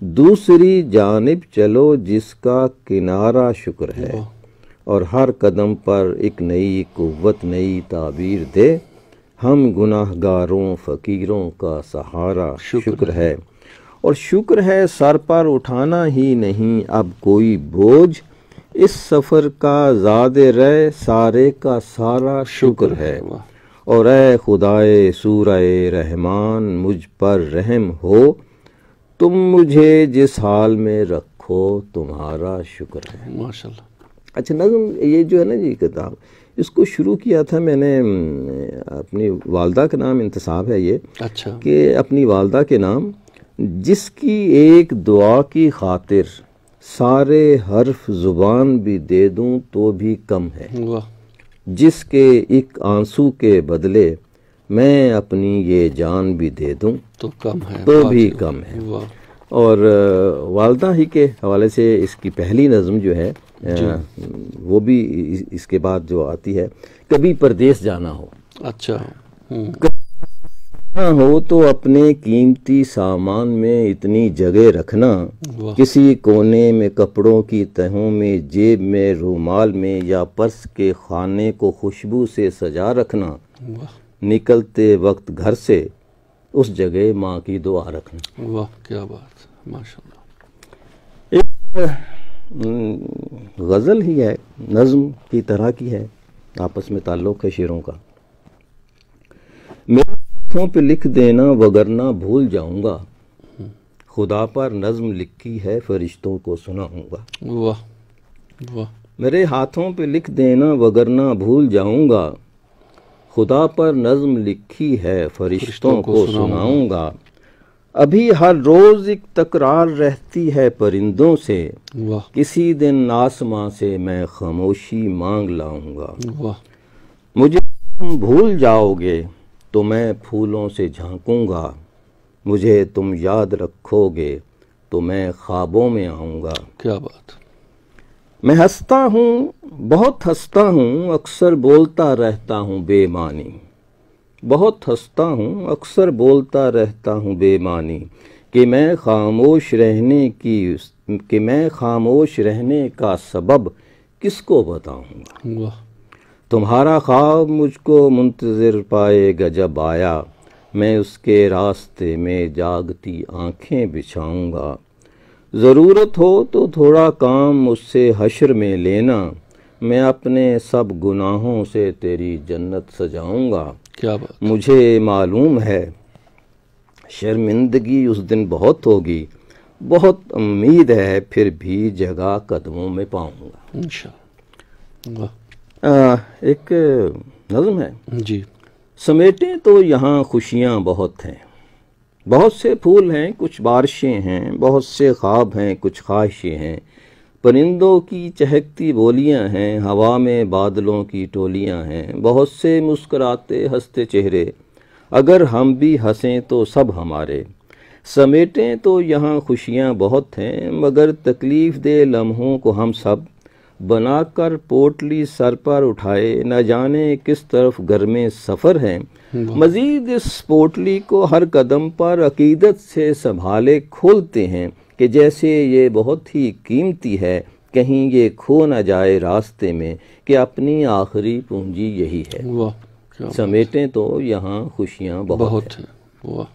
दूसरी जानिब चलो जिसका किनारा शुक्र है, और हर कदम पर एक नई कुव्वत नई ताबीर दे। हम गुनाहगारों फ़कीरों का सहारा शुक्र है, और शुक्र है सर पर उठाना ही नहीं अब कोई बोझ। इस सफ़र का ज़ादे रह सारे का सारा शुक्र है। और ए खुदाए सूरए रहमान मुझ पर रहम हो, तुम मुझे जिस हाल में रखो तुम्हारा शुक्र है। माशाल्लाह। अच्छा, नज़्म ये जो है ना जी किताब, इसको शुरू किया था मैंने अपनी वालदा के नाम इंतसाब है ये। अच्छा। कि अपनी वालदा के नाम, जिसकी एक दुआ की खातिर सारे हर्फ ज़ुबान भी दे दूं तो भी कम है। वाह। जिसके एक आंसू के बदले मैं अपनी ये जान भी दे दूं तो कम है, तो भी कम है। वाह। और वालदा ही के हवाले से इसकी पहली नज़म जो है वो भी इसके बाद जो आती है, कभी परदेस जाना हो। अच्छा। हो तो अपने कीमती सामान में इतनी जगह रखना, किसी कोने में कपड़ों की तहों में, जेब में, रुमाल में या पर्स के खाने को खुशबू से सजा रखना। निकलते वक्त घर से उस जगह माँ की दुआ रखना। वाह, क्या बात, माशाल्लाह। एक गज़ल ही है, नज़्म की तरह की है, आपस में ताल्लुक़ है शेरों का। मेरे आँखों पे लिख देना वगरना भूल जाऊंगा, खुदा पर नज़्म लिखी है फरिश्तों को सुनाऊंगा। वाह वाह। मेरे हाथों पे लिख देना वगरना भूल जाऊंगा, खुदा पर नज़्म लिखी है फरिश्तों को सुनाऊंगा। अभी हर रोज़ एक तकरार रहती है परिंदों से, वाह। किसी दिन आसमां से मैं खामोशी मांग लाऊंगा। वाह। मुझे तुम भूल जाओगे तो मैं फूलों से झांकूंगा, मुझे तुम याद रखोगे तो मैं ख्वाबों में आऊँगा। क्या बात। मैं हंसता हूँ, बहुत हंसता हूँ, अक्सर बोलता रहता हूँ बेमानी। बहुत हंसता हूँ, अक्सर बोलता रहता हूँ बेमानी, कि मैं खामोश रहने का सबब किसको बताऊँगा। वाह। तुम्हारा ख्वाब मुझको मुंतज़िर पाएगा जब आया, मैं उसके रास्ते में जागती आँखें बिछाऊंगा। ज़रूरत हो तो थोड़ा काम मुझसे हश्र में लेना, मैं अपने सब गुनाहों से तेरी जन्नत सजाऊंगा। क्या बात। मुझे मालूम है शर्मिंदगी उस दिन बहुत होगी, बहुत उम्मीद है फिर भी जगह कदमों में पाऊंगा। इंशाअल्लाह। वाह। एक नज़्म है जी। समेटें तो यहाँ खुशियाँ बहुत हैं, बहुत से फूल हैं कुछ बारिशें हैं, बहुत से ख्वाब हैं कुछ ख्वाहिशें हैं, परिंदों की चहकती बोलियाँ हैं, हवा में बादलों की टोलियाँ हैं, बहुत से मुस्कुराते हंसते चेहरे, अगर हम भी हंसें तो सब हमारे। समेटें तो यहाँ खुशियाँ बहुत हैं, मगर तकलीफ़ दे लम्हों को हम सब बनाकर पोटली सर पर उठाए, न जाने किस तरफ घर में सफ़र है। मज़ीद इस पोटली को हर कदम पर अकीदत से संभाले खोलते हैं, कि जैसे ये बहुत ही कीमती है, कहीं ये खो न जाए रास्ते में, कि अपनी आखिरी पूंजी यही है। वाह। समेटें तो यहाँ खुशियाँ बहुत हैं। वाह।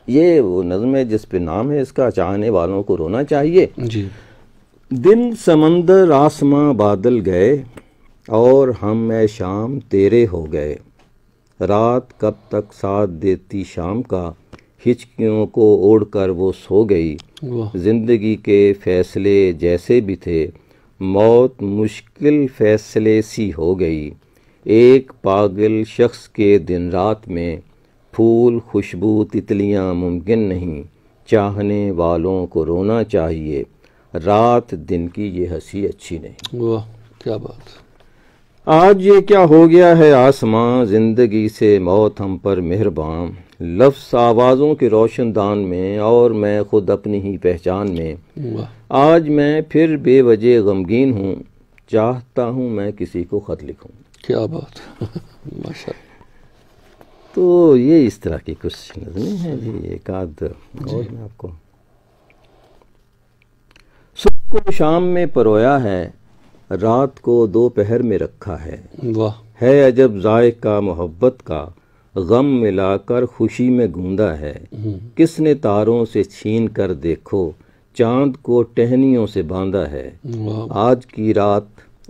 ये वो नज़्म है जिस पे नाम है इसका, चाहने वालों को रोना चाहिए। जी। दिन समंदर आसमां बादल गए, और हम ए शाम तेरे हो गए। रात कब तक साथ देती शाम का, हिचकियों को ओढ़कर वो सो गई। जिंदगी के फैसले जैसे भी थे, मौत मुश्किल फैसले सी हो गई। एक पागल शख्स के दिन रात में, फूल खुशबू तितलियां मुमकिन नहीं, चाहने वालों को रोना चाहिए, रात दिन की ये हंसी अच्छी नहीं। वाह, क्या बात। आज ये क्या हो गया है आसमां, जिंदगी से मौत हम पर मेहरबान। लफ्ज़ आवाज़ों के रोशनदान में, और मैं खुद अपनी ही पहचान में। वाह। आज मैं फिर बेवजह गमगीन हूँ, चाहता हूँ मैं किसी को ख़त लिखूँ। क्या बात। माशाअल्लाह। तो ये इस तरह की कुछ नज़में हैं जी। एक आध और मैं आपको। सुबह को शाम में परोया है, रात को दोपहर में रखा है। वाह, है अजब जायका मोहब्बत का, गम मिलाकर खुशी में गूंदा है। किसने तारों से छीन कर देखो, चांद को टहनियों से बांधा है। वाह, आज की रात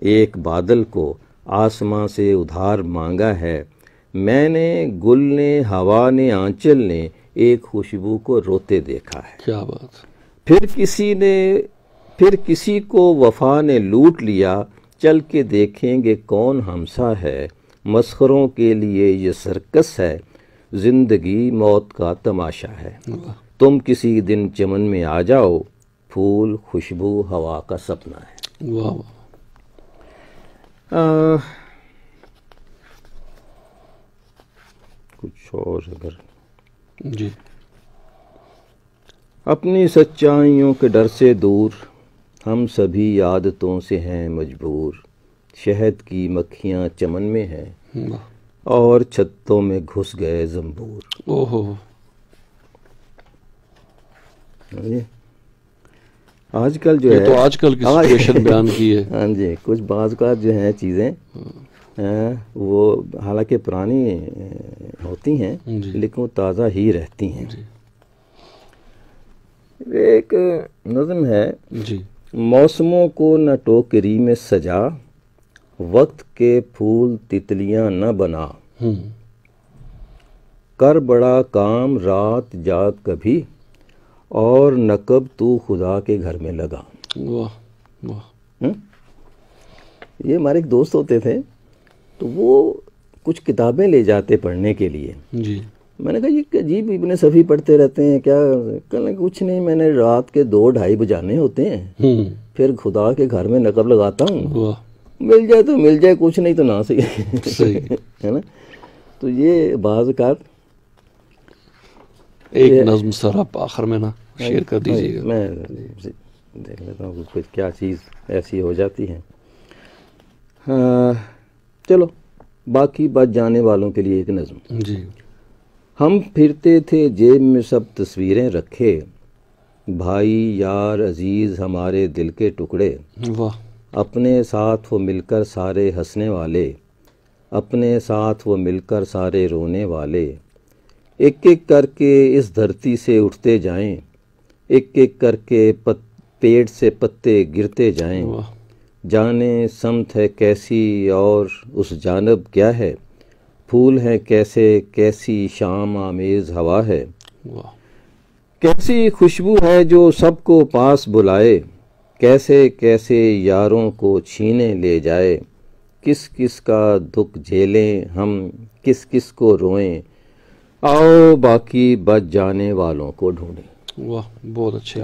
एक बादल को आसमां से उधार मांगा है। मैंने गुल ने, हवा ने, आंचल ने एक खुशबू को रोते देखा है। क्या बात। फिर किसी को वफा ने लूट लिया, चल के देखेंगे कौन हमसा है। मस्खरों के लिए ये सर्कस है, जिंदगी मौत का तमाशा है। वाह, तुम किसी दिन चमन में आ जाओ, फूल खुशबू हवा का सपना है। वाह, वाह। कुछ और अगर जी, अपनी सच्चाइयों के डर से दूर, हम सभी आदतों से हैं मजबूर। शहद की मक्खियाँ चमन में हैं वाह, और छत्तों में घुस गए जंबूर। ओहो, समझे? आजकल जो ये है तो आजकल की सिचुएशन बयान की है। हाँ जी, कुछ बाज़ का जो हैं चीज़ें वो हालांकि पुरानी होती हैं जी। लेकिन वो ताज़ा ही रहती हैं। जी, एक नज़म है, जी, मौसमों को न टोकरी में सजा, वक्त के फूल तितलियां न बना। कर बड़ा काम रात जाग कभी, और न कब तू खुदा के घर में लगा। वाह, वाह, ये हमारे एक दोस्त होते थे, तो वो कुछ किताबें ले जाते पढ़ने के लिए। जी, मैंने कहा ये अजीब इब्ने सफ़ी पढ़ते रहते हैं क्या? कहने कुछ नहीं, मैंने रात के 2-2:30 बजाने होते हैं, फिर खुदा के घर में नकब लगाता हूँ। वाह, मिल जाए तो मिल जाए, कुछ नहीं तो ना सही। सही है ना? तो ये बाज़ एक नज्म सर आप आखिर में ना शेयर कर दीजिएगा। मैं देख लेता हूँ कुछ क्या चीज़ ऐसी हो जाती है। हाँ, चलो बाकी बच जाने वालों के लिए एक नज्म। जी, हम फिरते थे जेब में सब तस्वीरें रखे, भाई यार अजीज़ हमारे दिल के टुकड़े। वाह, अपने साथ वो मिलकर सारे हंसने वाले, अपने साथ वो मिलकर सारे रोने वाले। एक एक करके इस धरती से उठते जाएं, एक एक करके पेड़ से पत्ते गिरते जाएं। वाह, जाने समत है कैसी और उस जानब क्या है, फूल हैं कैसे कैसी शाम आमेज़ हवा है। वाह, कैसी खुशबू है जो सबको पास बुलाए, कैसे कैसे यारों को छीने ले जाए। किस किस का दुख झेलें हम, किस किस को रोएं, आओ बाकी बच जाने वालों को ढूंढें। वाह, बहुत अच्छे,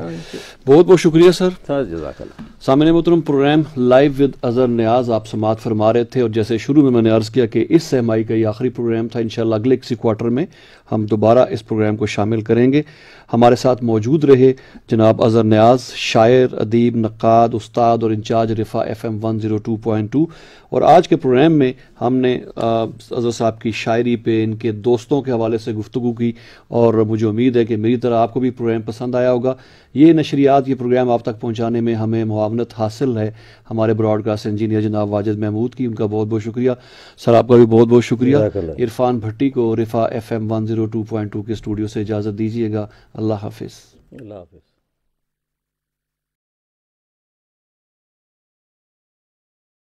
बहुत बहुत शुक्रिया सर। जज़ाकल्लाह। सामने मोहतरम, प्रोग्राम लाइव विद अज़हर नियाज़ आप समात फरमा रहे थे, और जैसे शुरू में मैंने अर्ज़ किया कि इस सहमाई का ये आखिरी प्रोग्राम था। इंशाल्लाह अगले किसी क्वार्टर में हम दोबारा इस प्रोग्राम को शामिल करेंगे। हमारे साथ मौजूद रहे जनाब अज़हर नियाज़, शायर, अदीब, नक्काद, उस्ताद और इंचार्ज रिफ़ा FM 102.2। और आज के प्रोग्राम में हमने अज़हर साहब की शायरी पे, इनके दोस्तों के हवाले से गुफ्तगू की, और मुझे उम्मीद है कि मेरी तरह आपको भी प्रोग्राम पसंद आया होगा। ये नशरियात, ये प्रोग्राम आप तक पहुँचाने में हमें मुआवनत हासिल है हमारे ब्रॉडकास्ट इंजीनियर जनाब वाजिद महमूद की, उनका बहुत बहुत शुक्रिया। सर आपका भी बहुत बहुत शुक्रिया। इरफान भट्टी को रिफ़ा FM 102.2 के स्टूडियो से इजाज़त दीजिएगा। अल्लाह हाफिज़। अल्लाह हाफिज़।